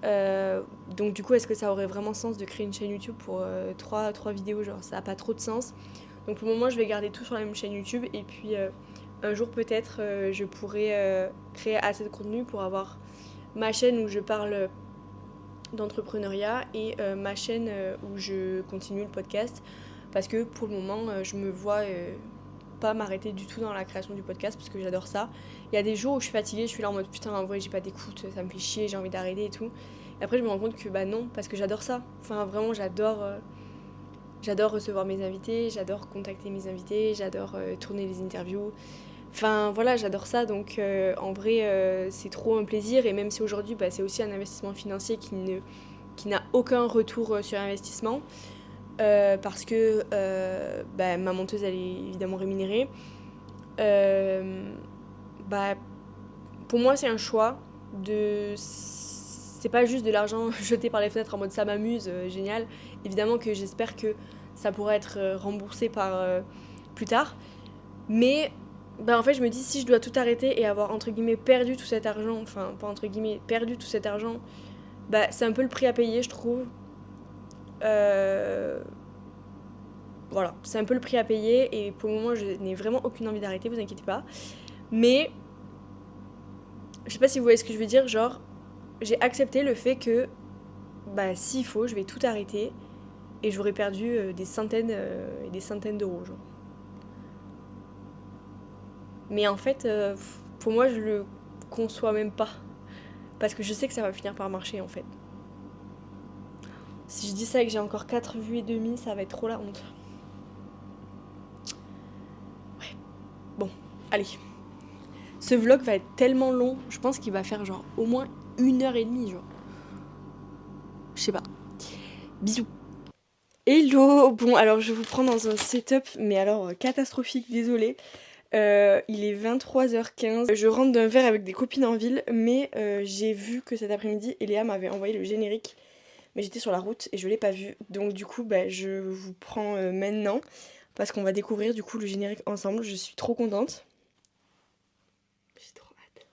Donc du coup, est-ce que ça aurait vraiment sens de créer une chaîne YouTube pour 3 vidéos, genre ça a pas trop de sens. Donc pour le moment, je vais garder tout sur la même chaîne YouTube. Et puis un jour peut-être, je pourrai créer assez de contenu pour avoir ma chaîne où je parle d'entrepreneuriat et ma chaîne où je continue le podcast. Parce que pour le moment, je me vois pas m'arrêter du tout dans la création du podcast parce que j'adore ça. Il y a des jours où je suis fatiguée, je suis là en mode putain, en vrai, j'ai pas d'écoute, ça me fait chier, j'ai envie d'arrêter et tout. Et après, je me rends compte que bah non, parce que j'adore ça. Enfin, vraiment, j'adore recevoir mes invités, j'adore contacter mes invités, j'adore tourner les interviews. Enfin voilà, j'adore ça, donc en vrai c'est trop un plaisir. Et même si aujourd'hui bah, c'est aussi un investissement financier qui n'a aucun retour sur investissement, parce que bah, ma monteuse elle est évidemment rémunérée, bah, pour moi c'est un choix de... C'est pas juste de l'argent jeté par les fenêtres en mode ça m'amuse, génial. Évidemment que j'espère que ça pourra être remboursé par plus tard. Mais bah en fait je me dis si je dois tout arrêter et avoir entre guillemets perdu tout cet argent, enfin pas entre guillemets perdu tout cet argent, bah c'est un peu le prix à payer je trouve. Voilà, c'est un peu le prix à payer et pour le moment je n'ai vraiment aucune envie d'arrêter, vous inquiétez pas. Mais je sais pas si vous voyez ce que je veux dire, genre j'ai accepté le fait que bah s'il faut je vais tout arrêter et j'aurais perdu des centaines et des centaines d'euros genre. Mais en fait pour moi je le conçois même pas parce que je sais que ça va finir par marcher en fait. Si je dis ça et que j'ai encore 4 vues et demi, ça va être trop la honte. Ouais. Bon, allez. Ce vlog va être tellement long, je pense qu'il va faire genre au moins 1h30, genre. Je sais pas. Bisous. Hello. Bon, alors je vous prends dans un setup, mais alors catastrophique, désolée. Il est 23h15. Je rentre d'un verre avec des copines en ville, mais j'ai vu que cet après-midi, Eléa m'avait envoyé le générique. Mais j'étais sur la route et je l'ai pas vu. Donc du coup, bah, je vous prends maintenant parce qu'on va découvrir du coup le générique ensemble. Je suis trop contente. J'ai trop hâte.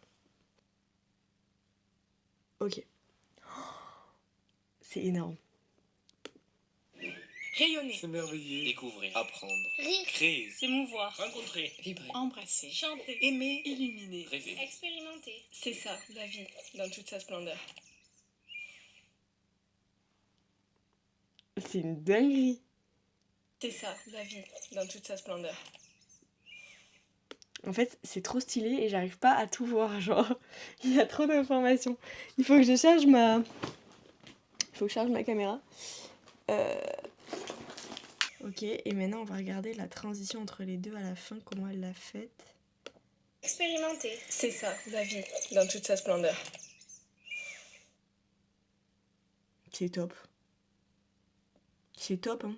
Ok. C'est énorme. Rayonner, S'émerveiller, découvrir, apprendre, rire, créer, s'émouvoir, rencontrer, vibrer, Embrasser, chanter, aimer, illuminer. rêver. expérimenter. C'est ça, la vie, dans toute sa splendeur. C'est une dinguerie. C'est ça, la vie, dans toute sa splendeur. En fait, c'est trop stylé et j'arrive pas à tout voir. Genre, il y a trop d'informations. Il faut que je charge ma... Il faut que je charge ma caméra. Ok, et maintenant on va regarder la transition entre les deux à la fin, comment elle l'a faite. Expérimenter. C'est ça, la vie, dans toute sa splendeur. C'est top. C'est top, hein.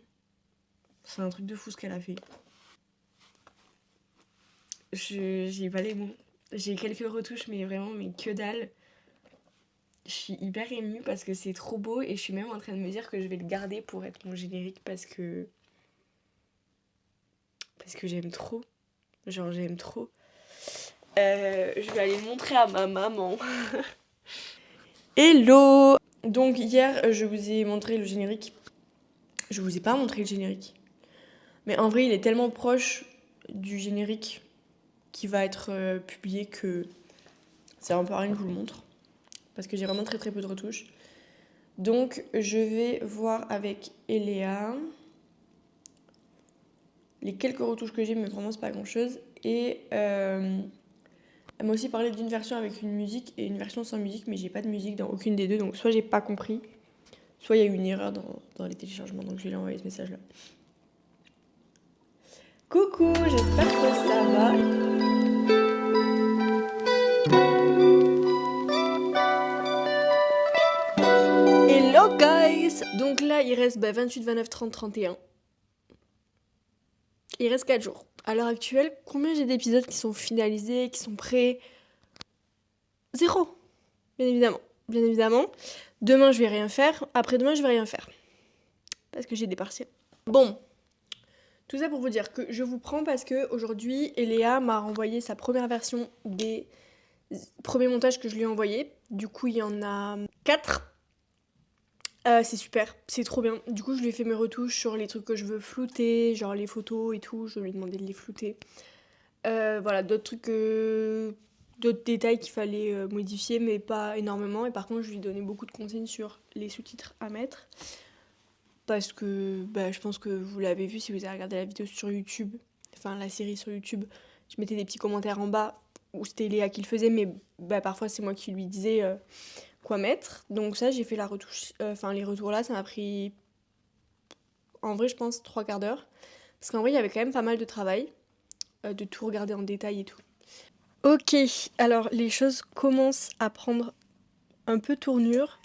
C'est un truc de fou ce qu'elle a fait. J'ai pas les mots. J'ai quelques retouches, mais vraiment, mais que dalle. Je suis hyper émue parce que c'est trop beau et je suis même en train de me dire que je vais le garder pour être mon générique parce que j'aime trop. Genre, j'aime trop. Je vais aller le montrer à ma maman. Hello! Donc, hier, je vous ai montré le générique. Je vous ai pas montré le générique. Mais en vrai, il est tellement proche du générique qui va être publié que ça sert un peu à rien que je vous le montre. Parce que j'ai vraiment très très peu de retouches. Donc, je vais voir avec Eléa les quelques retouches que j'ai, mais vraiment c'est pas grand chose. Et elle m'a aussi parlé d'une version avec une musique et une version sans musique, mais j'ai pas de musique dans aucune des deux, donc soit j'ai pas compris, soit il y a eu une erreur dans les téléchargements, donc je vais lui envoyer ce message là. Coucou, j'espère que ça va. Hello guys! Donc là il reste 28, 29, 30, 31. Il reste 4 jours. À l'heure actuelle, combien j'ai d'épisodes qui sont finalisés, qui sont prêts? 0. Bien évidemment. Bien évidemment. Demain, je vais rien faire. Après-demain, je vais rien faire. Parce que j'ai des partiels. Bon. Tout ça pour vous dire que je vous prends parce que aujourd'hui, Eléa m'a renvoyé sa première version des premiers montages que je lui ai envoyés. Du coup, il y en a 4. C'est super, c'est trop bien. Du coup, je lui ai fait mes retouches sur les trucs que je veux flouter, genre les photos et tout, je lui ai demandé de les flouter. Voilà, d'autres trucs, d'autres détails qu'il fallait modifier, mais pas énormément. Et par contre, je lui ai donné beaucoup de consignes sur les sous-titres à mettre. Parce que bah, je pense que vous l'avez vu si vous avez regardé la vidéo sur YouTube, enfin la série sur YouTube. Je mettais des petits commentaires en bas où c'était Léa qui le faisait, mais bah, parfois c'est moi qui lui disais quoi mettre. Donc ça, j'ai fait la retouche, enfin les retours là, ça m'a pris en vrai, je pense 3 quarts d'heure. Parce qu'en vrai, il y avait quand même pas mal de travail, de tout regarder en détail et tout. Ok, alors les choses commencent à prendre un peu tournure.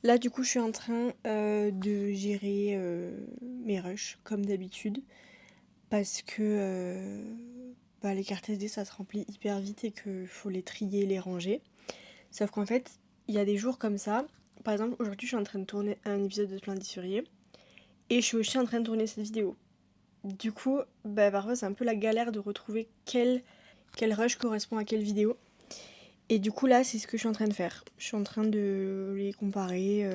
Là, du coup, je suis en train de gérer mes rushs, comme d'habitude. Parce que bah, les cartes SD, ça se remplit hyper vite et qu'il faut les trier, les ranger. Sauf qu'en fait, il y a des jours comme ça. Par exemple, aujourd'hui, je suis en train de tourner un épisode de Splendid Furieux. Et je suis aussi en train de tourner cette vidéo. Du coup, bah, parfois, c'est un peu la galère de retrouver quel rush correspond à quelle vidéo. Et du coup, là, c'est ce que je suis en train de faire. Je suis en train de les comparer,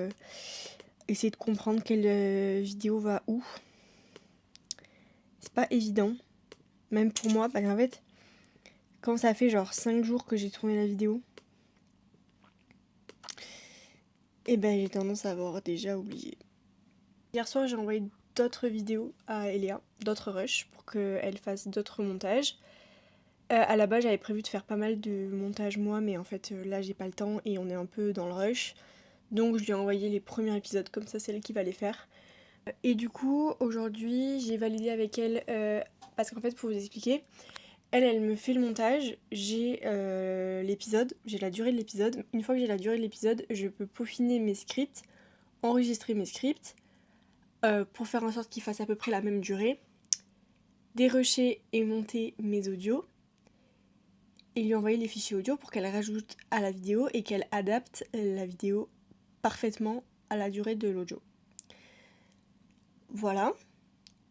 essayer de comprendre quelle vidéo va où. C'est pas évident, même pour moi, parce qu'en fait, quand ça fait genre 5 jours que j'ai tourné la vidéo, et ben j'ai tendance à avoir déjà oublié. Hier soir, j'ai envoyé d'autres vidéos à Eléa, d'autres rushs, pour qu'elle fasse d'autres montages. À la base, j'avais prévu de faire pas mal de montages moi, mais en fait, là, j'ai pas le temps et on est un peu dans le rush. Donc, je lui ai envoyé les premiers épisodes, comme ça, c'est elle qui va les faire. Et du coup, aujourd'hui, j'ai validé avec elle, parce qu'en fait, pour vous expliquer, elle me fait le montage, j'ai l'épisode, j'ai la durée de l'épisode. Une fois que j'ai la durée de l'épisode, je peux peaufiner mes scripts, enregistrer mes scripts, pour faire en sorte qu'ils fassent à peu près la même durée, dérusher et monter mes audios, et lui envoyer les fichiers audio pour qu'elle rajoute à la vidéo et qu'elle adapte la vidéo parfaitement à la durée de l'audio. Voilà.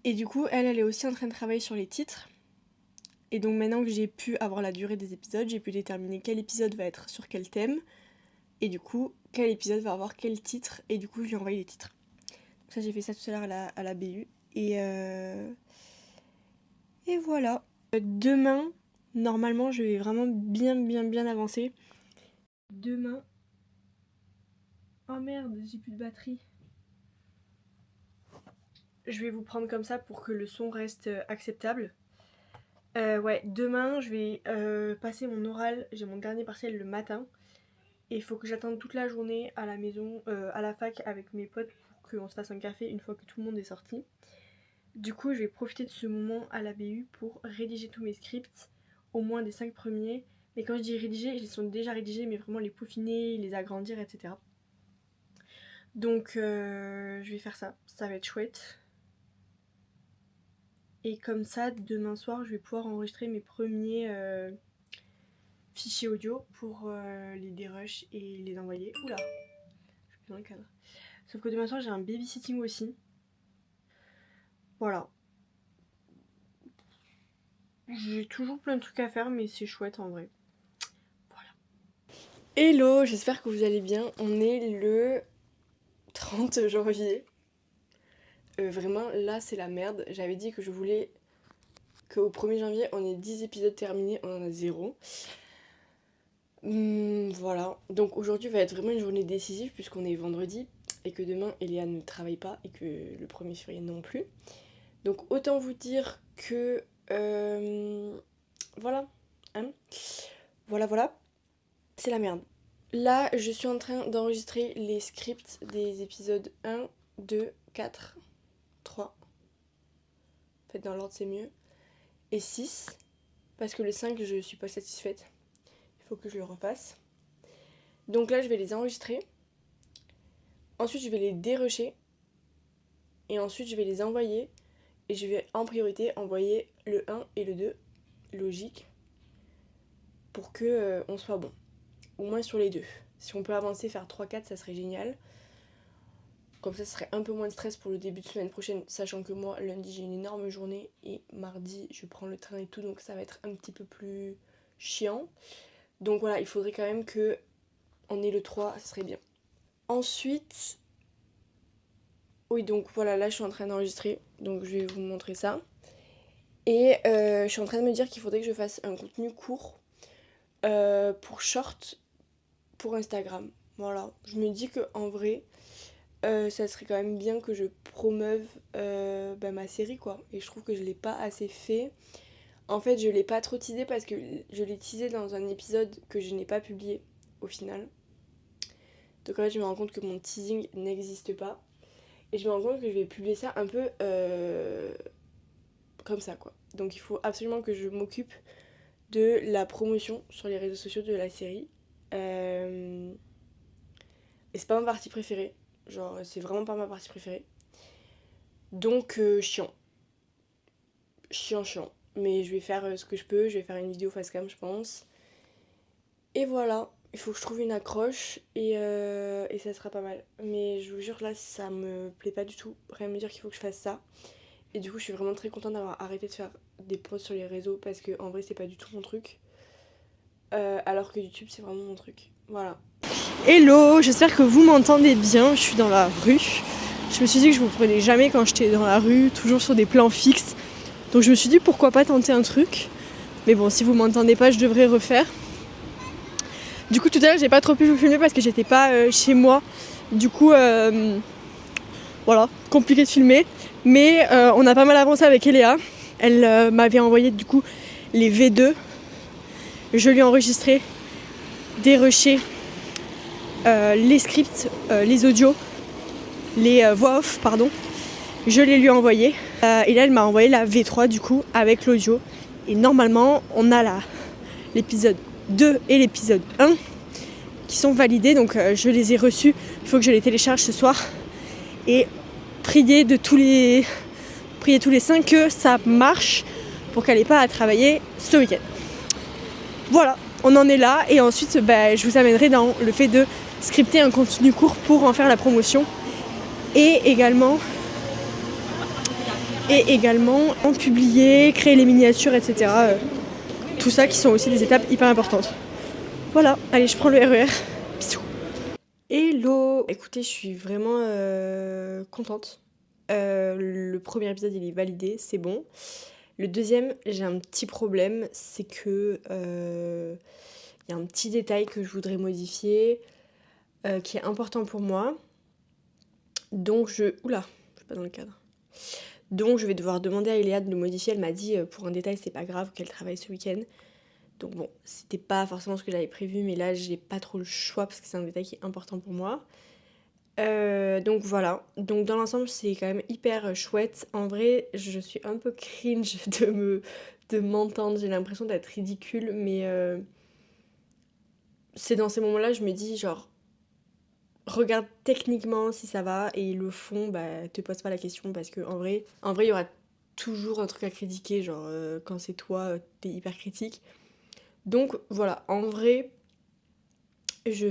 Et du coup, elle est aussi en train de travailler sur les titres. Et donc maintenant que j'ai pu avoir la durée des épisodes, j'ai pu déterminer quel épisode va être sur quel thème. Et du coup, quel épisode va avoir quel titre. Et du coup, je lui ai envoyé les titres. Donc ça, j'ai fait ça tout à l'heure à la BU. Et voilà. Demain, normalement, je vais vraiment bien avancer. Demain... Oh merde, j'ai plus de batterie. Je vais vous prendre comme ça pour que le son reste acceptable. Ouais, demain, je vais passer mon oral. J'ai mon dernier partiel le matin. Et il faut que j'attende toute la journée à la maison, à la fac avec mes potes pour qu'on se fasse un café une fois que tout le monde est sorti. Du coup, je vais profiter de ce moment à la BU pour rédiger tous mes scripts, au moins des 5 premiers. Mais quand je dis rédiger, ils sont déjà rédigés, mais vraiment les peaufiner, les agrandir, etc. Donc, je vais faire ça. Ça va être chouette. Et comme ça, demain soir, je vais pouvoir enregistrer mes premiers fichiers audio pour les dérush et les envoyer. Oula, je suis dans le cadre. Sauf que demain soir, j'ai un babysitting aussi. Voilà. J'ai toujours plein de trucs à faire, mais c'est chouette en vrai. Voilà. Hello, j'espère que vous allez bien. On est le 30 janvier. Vraiment, là, c'est la merde. J'avais dit que je voulais qu'au 1er janvier, on ait 10 épisodes terminés. On en a 0. Voilà. Donc aujourd'hui va être vraiment une journée décisive puisqu'on est vendredi et que demain, Eléa ne travaille pas et que le 1er février non plus. Donc autant vous dire que... voilà. Hein, voilà. C'est la merde. Là, je suis en train d'enregistrer les scripts des épisodes 1, 2, 4, 3. Faites dans l'ordre, c'est mieux. Et 6. Parce que le 5, je suis pas satisfaite. Il faut que je le refasse. Donc là, je vais les enregistrer. Ensuite, je vais les dérusher. Et ensuite, je vais les envoyer. Et je vais en priorité envoyer le 1 et le 2. Logique. Pour que on soit bon. Au moins sur les deux. Si on peut avancer, faire 3-4, ça serait génial. Comme ça serait un peu moins de stress pour le début de semaine prochaine. Sachant que moi, lundi, j'ai une énorme journée. Et mardi, je prends le train et tout. Donc ça va être un petit peu plus chiant. Donc voilà, il faudrait quand même que on ait le 3, ça serait bien. Ensuite, Oui, donc voilà, là je suis en train d'enregistrer, donc je vais vous montrer ça. Et je suis en train de me dire qu'il faudrait que je fasse un contenu court pour short pour Instagram. Voilà, je me dis qu'en vrai, ça serait quand même bien que je promeuve ma série quoi. Et je trouve que je l'ai pas assez fait. En fait, je l'ai pas trop teasé parce que je l'ai teasé dans un épisode que je n'ai pas publié au final. Donc en fait, je me rends compte que mon teasing n'existe pas. Et je me rends compte que je vais publier ça un peu comme ça quoi. Donc il faut absolument que je m'occupe de la promotion sur les réseaux sociaux de la série. Et c'est pas ma partie préférée. Genre, c'est vraiment pas ma partie préférée. Donc, chiant. Chiant. Mais je vais faire ce que je peux. Je vais faire une vidéo face cam, je pense. Et voilà. Il faut que je trouve une accroche et ça sera pas mal. Mais je vous jure, là, ça me plaît pas du tout. Rien me dire qu'il faut que je fasse ça. Et du coup, je suis vraiment très contente d'avoir arrêté de faire des posts sur les réseaux parce que en vrai, c'est pas du tout mon truc. Alors que YouTube, c'est vraiment mon truc. Voilà. Hello, j'espère que vous m'entendez bien. Je suis dans la rue. Je me suis dit que je vous prenais jamais quand j'étais dans la rue, toujours sur des plans fixes. Donc je me suis dit pourquoi pas tenter un truc. Mais bon, si vous m'entendez pas, je devrais refaire. Du coup, tout à l'heure, j'ai pas trop pu vous filmer parce que j'étais pas chez moi. Du coup, voilà, compliqué de filmer. Mais on a pas mal avancé avec Eléa. Elle m'avait envoyé du coup les V2. Je lui ai enregistré, dérushé les scripts, les audios, les voix off, pardon. Je les lui ai envoyés. Et là, elle m'a envoyé la V3 du coup avec l'audio. Et normalement, on a l'épisode 2 et l'épisode 1 qui sont validés. Donc je les ai reçus. Il faut que je les télécharge ce soir. Et prier tous les 5 que ça marche pour qu'elle n'ait pas à travailler ce week-end. Voilà, on en est là. Et ensuite, je vous amènerai dans le fait de scripter un contenu court pour en faire la promotion. Et également en publier, créer les miniatures, etc. Tout ça qui sont aussi des étapes hyper importantes. Voilà, allez, je prends le RER. Bisous. Hello. Écoutez, je suis vraiment contente. Le premier épisode, il est validé, c'est bon. Le deuxième, j'ai un petit problème, c'est que y a un petit détail que je voudrais modifier, qui est important pour moi. Donc Oula, je suis pas dans le cadre. Donc je vais devoir demander à Eléa de le modifier. Elle m'a dit pour un détail c'est pas grave qu'elle travaille ce week-end. Donc bon, c'était pas forcément ce que j'avais prévu, mais là j'ai pas trop le choix parce que c'est un détail qui est important pour moi. Donc voilà. Donc dans l'ensemble c'est quand même hyper chouette. En vrai je suis un peu cringe de m'entendre. J'ai l'impression d'être ridicule, mais c'est dans ces moments-là je me dis genre regarde techniquement si ça va et le fond, te pose pas la question parce que en vrai, il y aura toujours un truc à critiquer, genre quand c'est toi, t'es hyper critique. Donc voilà, en vrai, je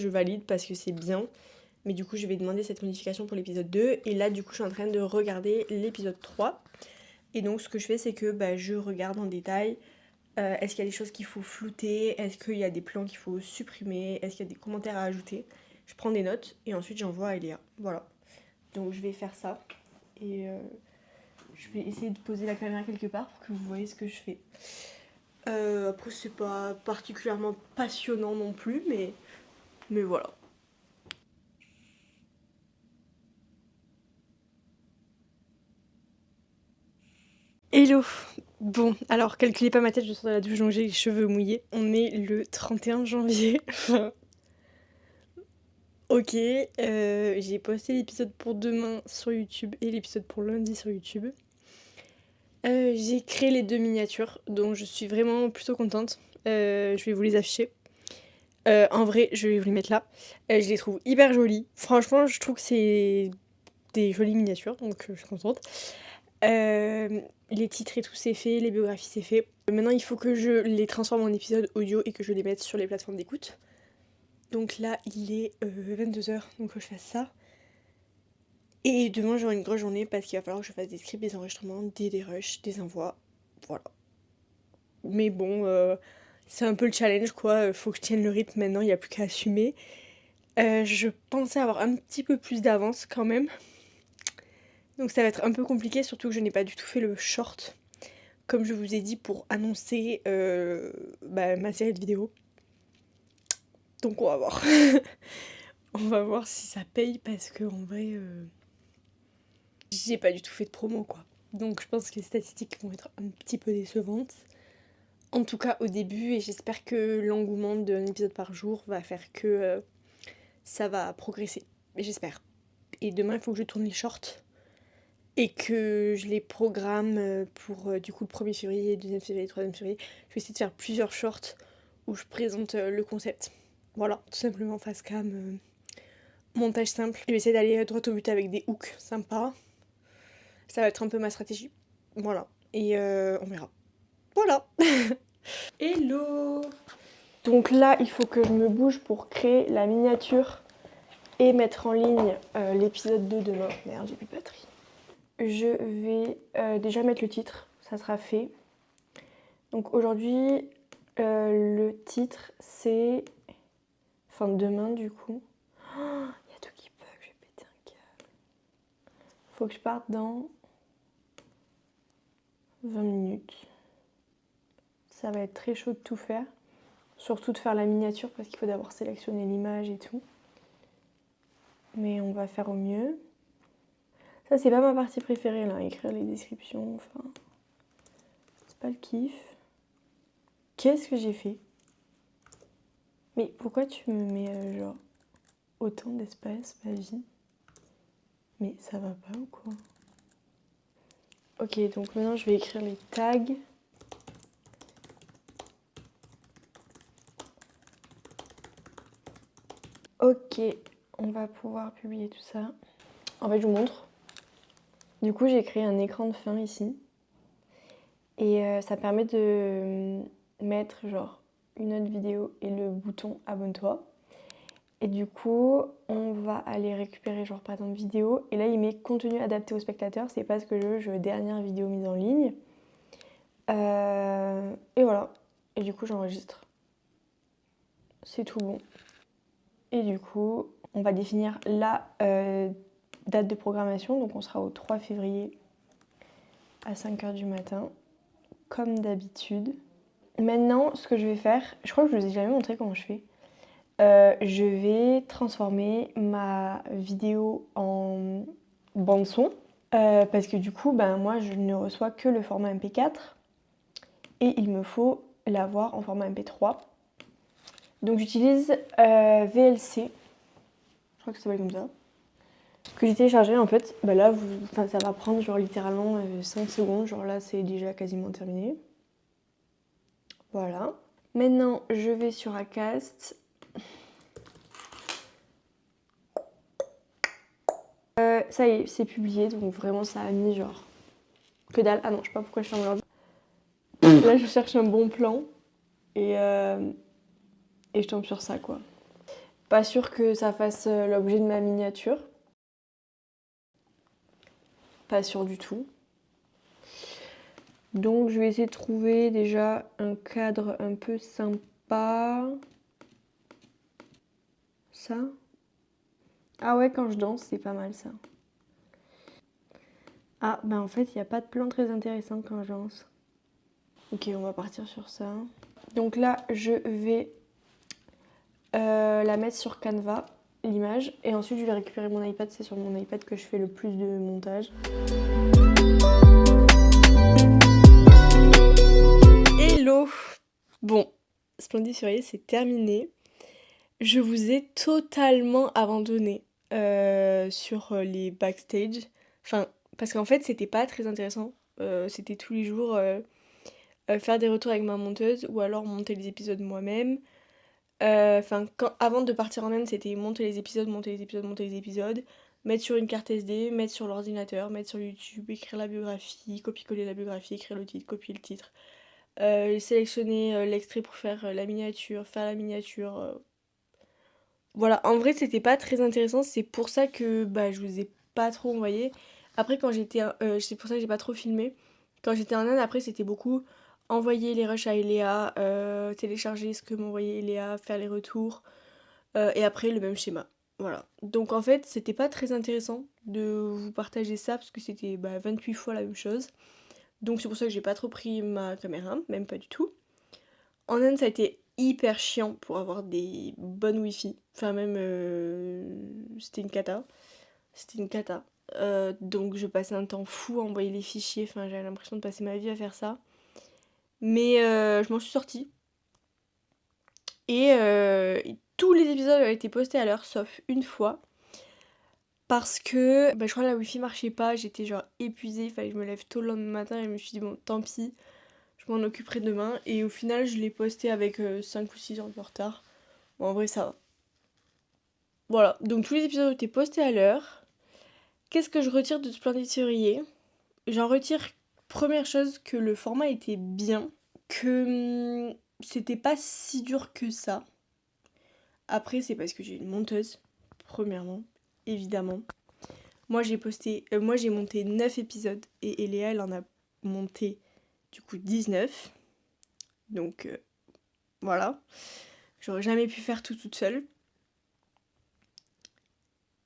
valide parce que c'est bien. Mais du coup, je vais demander cette modification pour l'épisode 2. Et là, du coup, je suis en train de regarder l'épisode 3. Et donc, ce que je fais, c'est que je regarde en détail. Est-ce qu'il y a des choses qu'il faut flouter? Est-ce qu'il y a des plans qu'il faut supprimer? Est-ce qu'il y a des commentaires à ajouter? Je prends des notes et ensuite j'envoie à Eléa. Voilà. Donc je vais faire ça. Et je vais essayer de poser la caméra quelque part pour que vous voyez ce que je fais. Après c'est pas particulièrement passionnant non plus, mais voilà. Hello. Bon, alors calculez pas ma tête, je sors de la douche donc j'ai les cheveux mouillés. On est le 31 janvier. Ok, j'ai posté l'épisode pour demain sur YouTube et l'épisode pour lundi sur YouTube. J'ai créé les 2 miniatures, donc je suis vraiment plutôt contente. Je vais vous les afficher. En vrai, je vais vous les mettre là. Je les trouve hyper jolies. Franchement, je trouve que c'est des jolies miniatures, donc je suis contente. Les titres et tout, c'est fait. Les biographies, c'est fait. Maintenant, il faut que je les transforme en épisodes audio et que je les mette sur les plateformes d'écoute. Donc là, il est 22h, donc faut que je fasse ça. Et demain, j'aurai une grosse journée parce qu'il va falloir que je fasse des scripts, des enregistrements, des rushs, des envois. Voilà. Mais bon, c'est un peu le challenge, quoi. Faut que je tienne le rythme maintenant, il n'y a plus qu'à assumer. Je pensais avoir un petit peu plus d'avance quand même. Donc ça va être un peu compliqué, surtout que je n'ai pas du tout fait le short, comme je vous ai dit, pour annoncer ma série de vidéos. Donc on va voir. On va voir si ça paye, parce que en vrai, j'ai pas du tout fait de promo, quoi. Donc je pense que les statistiques vont être un petit peu décevantes. En tout cas au début, et j'espère que l'engouement d'un épisode par jour va faire que ça va progresser. J'espère. Et demain, il faut que je tourne les shorts et que je les programme pour du coup le 1er février, 2e février, 3e février. Je vais essayer de faire plusieurs shorts où je présente le concept. Voilà, tout simplement face cam, montage simple. Je vais essayer d'aller droit au but avec des hooks sympas. Ça va être un peu ma stratégie. Voilà. Et on verra. Voilà. Hello. Donc là, il faut que je me bouge pour créer la miniature et mettre en ligne l'épisode 2 demain. Merde, j'ai plus de batterie. Je vais déjà mettre le titre, ça sera fait. Donc aujourd'hui, le titre c'est... Enfin demain du coup. Il y a tout qui bug, je vais péter un câble. Faut que je parte dans 20 minutes. Ça va être très chaud de tout faire. Surtout de faire la miniature parce qu'il faut d'abord sélectionner l'image et tout. Mais on va faire au mieux. Ça c'est pas ma partie préférée là, écrire les descriptions, enfin... C'est pas le kiff. Qu'est-ce que j'ai fait? Mais pourquoi tu me mets genre autant d'espace, ma vie? Mais ça va pas ou quoi? Ok, donc maintenant je vais écrire les tags. Ok, on va pouvoir publier tout ça. En fait, je vous montre. Du coup, j'ai créé un écran de fin ici. Et ça permet de mettre genre une autre vidéo et le bouton abonne-toi. Et du coup, on va aller récupérer genre par exemple vidéo. Et là, il met contenu adapté aux spectateurs. C'est parce que je veux dernière vidéo mise en ligne. Et voilà. Et du coup, j'enregistre. C'est tout bon. Et du coup, on va définir la date de programmation. Donc on sera au 3 février à 5h du matin, comme d'habitude. Maintenant, ce que je vais faire, je crois que je vous ai jamais montré comment je fais. Je vais transformer ma vidéo en bande son. Parce que du coup, moi, je ne reçois que le format MP4. Et il me faut l'avoir en format MP3. Donc j'utilise VLC. Je crois que ça s'appelle comme ça. Que j'ai téléchargé en fait. Là, ça va prendre genre littéralement 5 secondes. Genre là, c'est déjà quasiment terminé. Voilà. Maintenant, je vais sur Acast. Ça y est, c'est publié. Donc vraiment, ça a mis genre que dalle. Ah non, je sais pas pourquoi je ferme l'ordi. Là, je cherche un bon plan. Et je tombe sur ça, quoi. Pas sûr que ça fasse l'objet de ma miniature. Pas sûr du tout. Donc je vais essayer de trouver déjà un cadre un peu sympa. Ça. Ah ouais, quand je danse, c'est pas mal ça. Ah, en fait, il n'y a pas de plan très intéressant quand je danse. Ok, on va partir sur ça. Donc là, je vais la mettre sur Canva, l'image. Et ensuite, je vais récupérer mon iPad. C'est sur mon iPad que je fais le plus de montage. Hello! Bon, Splendid Furieux, c'est terminé. Je vous ai totalement abandonné sur les backstage. Enfin, parce qu'en fait, c'était pas très intéressant. C'était tous les jours faire des retours avec ma monteuse ou alors monter les épisodes moi-même. Avant de partir en Inde, c'était monter les épisodes, mettre sur une carte SD, mettre sur l'ordinateur, mettre sur YouTube, écrire la biographie, copier-coller la biographie, écrire le titre, copier le titre. Sélectionner l'extrait pour faire la miniature, Voilà, en vrai c'était pas très intéressant, c'est pour ça que je vous ai pas trop envoyé. Après c'est pour ça que j'ai pas trop filmé. Quand j'étais en Inde, après c'était beaucoup envoyer les rushs à Eléa, télécharger ce que m'envoyait Eléa, faire les retours, Et après, le même schéma. Voilà. Donc en fait, c'était pas très intéressant de vous partager ça parce que c'était 28 fois la même chose. Donc c'est pour ça que j'ai pas trop pris ma caméra, même pas du tout. En Inde, ça a été hyper chiant pour avoir des bonnes Wi-Fi. Enfin, même, c'était une cata. C'était une cata. Donc je passais un temps fou à envoyer les fichiers. Enfin, j'avais l'impression de passer ma vie à faire ça. Mais je m'en suis sortie. Et tous les épisodes ont été postés à l'heure, sauf une fois. Parce que je crois que la wifi marchait pas, j'étais genre épuisée, il fallait que je me lève tôt le lendemain matin et je me suis dit bon tant pis, je m'en occuperai demain. Et au final je l'ai posté avec 5 ou 6 heures de retard. Bon en vrai ça va. Voilà, donc tous les épisodes ont été postés à l'heure. Qu'est-ce que je retire de Splendide Cerier? J'en retire première chose que le format était bien, que c'était pas si dur que ça. Après c'est parce que j'ai une monteuse, premièrement, évidemment. Moi j'ai monté 9 épisodes et Eléa elle en a monté du coup 19. Donc voilà. J'aurais jamais pu faire tout toute seule.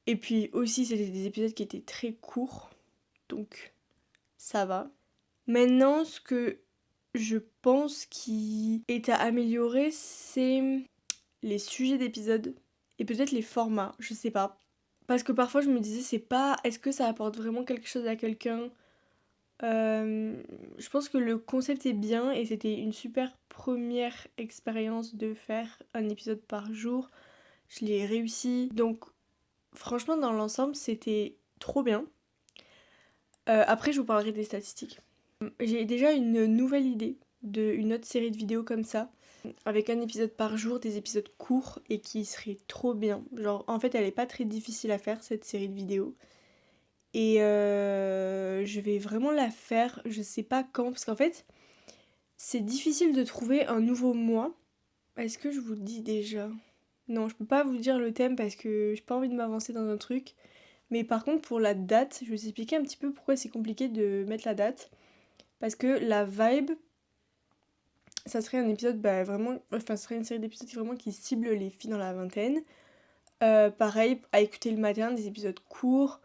Et puis aussi c'était des épisodes qui étaient très courts. Donc ça va. Maintenant ce que je pense qui est à améliorer c'est les sujets d'épisodes et peut-être les formats, je sais pas. Parce que parfois je me disais c'est pas est-ce que ça apporte vraiment quelque chose à quelqu'un. Je pense que le concept est bien et c'était une super première expérience de faire un épisode par jour. Je l'ai réussi. Donc franchement dans l'ensemble c'était trop bien. Après je vous parlerai des statistiques. J'ai déjà une nouvelle idée d'une autre série de vidéos comme ça. Avec un épisode par jour, des épisodes courts et qui serait trop bien. Genre en fait elle est pas très difficile à faire cette série de vidéos. Et je vais vraiment la faire, je sais pas quand, parce qu'en fait, c'est difficile de trouver un nouveau moi. Est-ce que je vous le dis déjà? Non, je peux pas vous dire le thème parce que j'ai pas envie de m'avancer dans un truc. Mais par contre, pour la date, je vais vous expliquer un petit peu pourquoi c'est compliqué de mettre la date. Parce que la vibe, ça serait un épisode vraiment. Enfin, ça serait une série d'épisodes vraiment qui cible les filles dans la vingtaine. Pareil, à écouter le matin, des épisodes courts.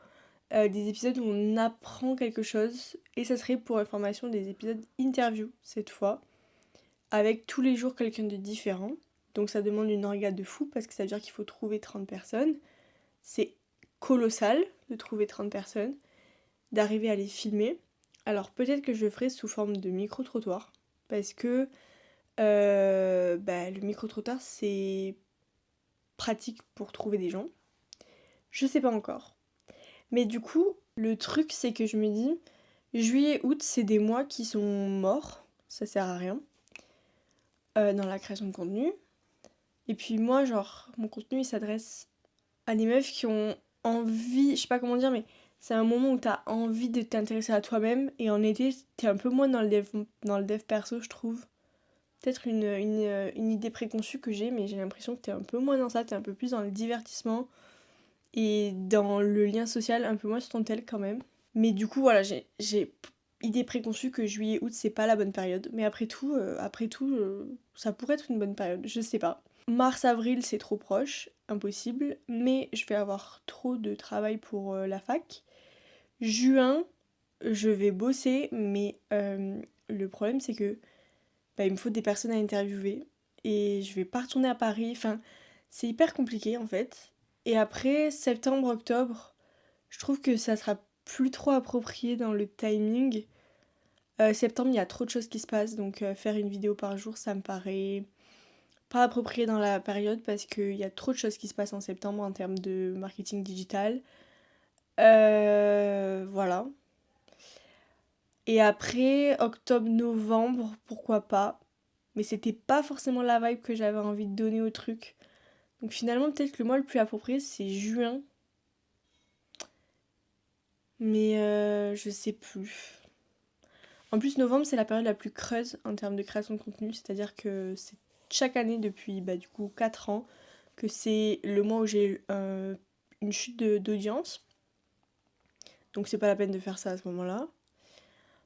Des épisodes où on apprend quelque chose. Et ça serait pour information des épisodes interview cette fois. Avec tous les jours quelqu'un de différent. Donc ça demande une orga de fou parce que ça veut dire qu'il faut trouver 30 personnes. C'est colossal de trouver 30 personnes, d'arriver à les filmer. Alors peut-être que je le ferai sous forme de micro-trottoir. Parce que le micro-trottoir c'est pratique pour trouver des gens. Je sais pas encore. Mais du coup, le truc, c'est que je me dis, juillet, août, c'est des mois qui sont morts, ça sert à rien, dans la création de contenu. Et puis moi, genre, mon contenu, il s'adresse à des meufs qui ont envie, je sais pas comment dire, mais c'est un moment où t'as envie de t'intéresser à toi-même, et en été, t'es un peu moins dans le dev perso, je trouve. Peut-être une idée préconçue que j'ai, mais j'ai l'impression que t'es un peu moins dans ça, t'es un peu plus dans le divertissement, et dans le lien social, un peu moins sur ton tel quand même. Mais du coup, voilà, j'ai idée préconçue que juillet-août, c'est pas la bonne période. Mais après tout, ça pourrait être une bonne période, je sais pas. Mars-avril, c'est trop proche, impossible. Mais je vais avoir trop de travail pour la fac. Juin, je vais bosser, mais le problème, c'est que il me faut des personnes à interviewer. Et je vais pas retourner à Paris. Enfin, c'est hyper compliqué en fait. Et après, septembre-octobre, je trouve que ça sera plus trop approprié dans le timing. Septembre, il y a trop de choses qui se passent, donc faire une vidéo par jour, ça me paraît pas approprié dans la période parce qu'il y a trop de choses qui se passent en septembre en termes de marketing digital. Voilà. Et après, octobre-novembre, pourquoi pas. Mais c'était pas forcément la vibe que j'avais envie de donner au truc. Donc finalement, peut-être que le mois le plus approprié, c'est juin. Mais je sais plus. En plus, novembre, c'est la période la plus creuse en termes de création de contenu, c'est-à-dire que c'est chaque année depuis du coup 4 ans que c'est le mois où j'ai une chute d'audience. Donc c'est pas la peine de faire ça à ce moment-là.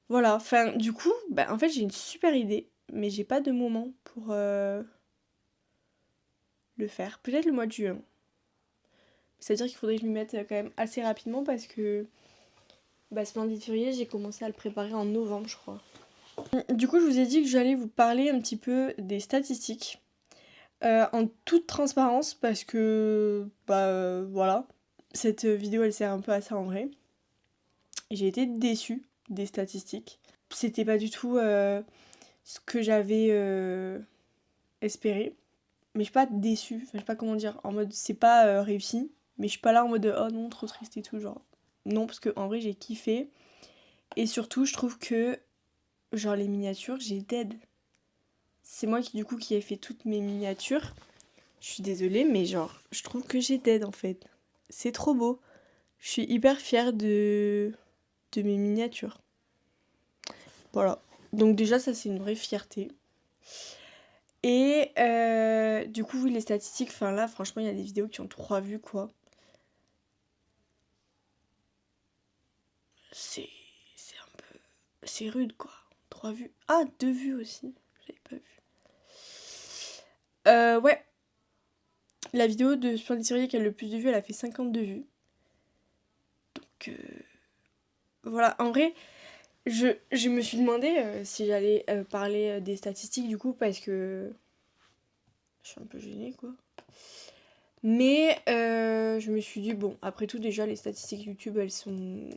Voilà, enfin du coup, en fait j'ai une super idée, mais j'ai pas de moment le faire. Peut-être le mois de juin. C'est-à-dire qu'il faudrait que je m'y mette quand même assez rapidement parce que Splendide Février, j'ai commencé à le préparer en novembre, je crois. Du coup, je vous ai dit que j'allais vous parler un petit peu des statistiques. En toute transparence parce que, voilà, cette vidéo, elle sert un peu à ça en vrai. J'ai été déçue des statistiques. C'était pas du tout ce que j'avais espéré. Mais je suis pas déçue, enfin je sais pas comment dire, en mode c'est pas réussi. Mais je suis pas là en mode oh non, trop triste et tout, genre. Non, parce que en vrai, j'ai kiffé. Et surtout, je trouve que, genre, les miniatures, j'ai dead. C'est moi qui ai fait toutes mes miniatures. Je suis désolée, mais genre, je trouve que j'ai dead en fait. C'est trop beau. Je suis hyper fière de mes miniatures. Voilà. Donc déjà, ça c'est une vraie fierté. Et du coup, oui, les statistiques, enfin là, franchement, il y a des vidéos qui ont 3 vues, quoi. C'est un peu... C'est rude, quoi. 3 vues. Ah, 2 vues aussi. J'avais pas vu. Ouais. La vidéo de Splendide Février qui a le plus de vues, elle a fait 52 vues. Donc, voilà. En vrai, je me suis demandé si j'allais parler des statistiques, du coup, parce que... Je suis un peu gênée, quoi. Mais je me suis dit, bon, après tout, déjà, les statistiques YouTube, elles sont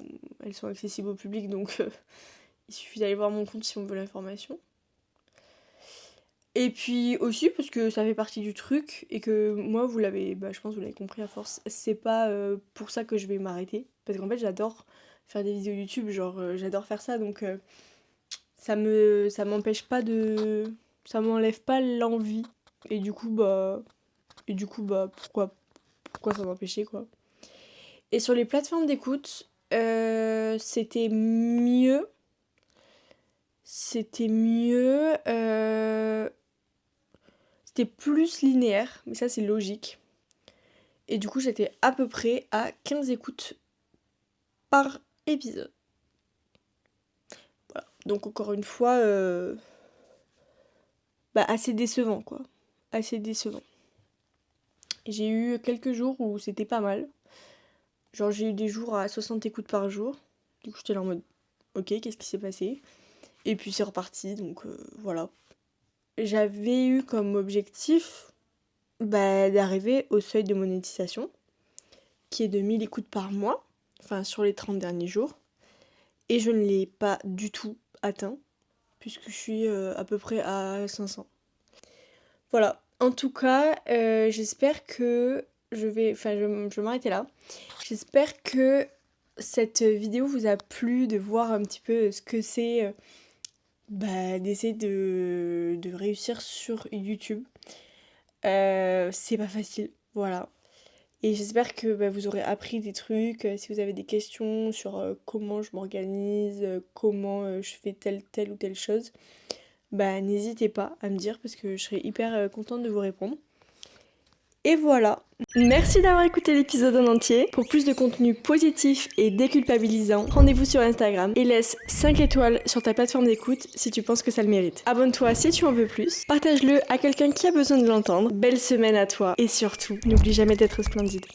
accessibles au public, donc il suffit d'aller voir mon compte si on veut l'information. Et puis aussi parce que ça fait partie du truc et que moi, vous l'avez, je pense que vous l'avez compris à force, c'est pas pour ça que je vais m'arrêter. Parce qu'en fait, j'adore faire des vidéos YouTube, genre j'adore faire ça, donc ça m'empêche pas de... Ça m'enlève pas l'envie. Et du coup, pourquoi ça m'empêcher, quoi. Et sur les plateformes d'écoute, c'était mieux. C'était plus linéaire, mais ça c'est logique. Et du coup, j'étais à peu près à 15 écoutes par épisode. Voilà. Donc encore une fois, assez décevant, quoi. Assez décevant. J'ai eu quelques jours où c'était pas mal. Genre j'ai eu des jours à 60 écoutes par jour. Du coup j'étais là en mode ok, qu'est-ce qui s'est passé? Et puis c'est reparti, donc voilà. J'avais eu comme objectif d'arriver au seuil de monétisation, qui est de 1000 écoutes par mois, enfin sur les 30 derniers jours. Et je ne l'ai pas du tout atteint, puisque je suis à peu près à 500. Voilà. En tout cas, j'espère que je vais m'arrêter là. J'espère que cette vidéo vous a plu, de voir un petit peu ce que c'est d'essayer de réussir sur YouTube. C'est pas facile, voilà. Et j'espère que vous aurez appris des trucs. Si vous avez des questions sur comment je m'organise, comment je fais telle ou telle chose, n'hésitez pas à me dire parce que je serai hyper contente de vous répondre. Et voilà. Merci d'avoir écouté l'épisode en entier. Pour plus de contenu positif et déculpabilisant, rendez-vous sur Instagram et laisse 5 étoiles sur ta plateforme d'écoute si tu penses que ça le mérite. Abonne-toi si tu en veux plus. Partage-le à quelqu'un qui a besoin de l'entendre. Belle semaine à toi et surtout, n'oublie jamais d'être splendide.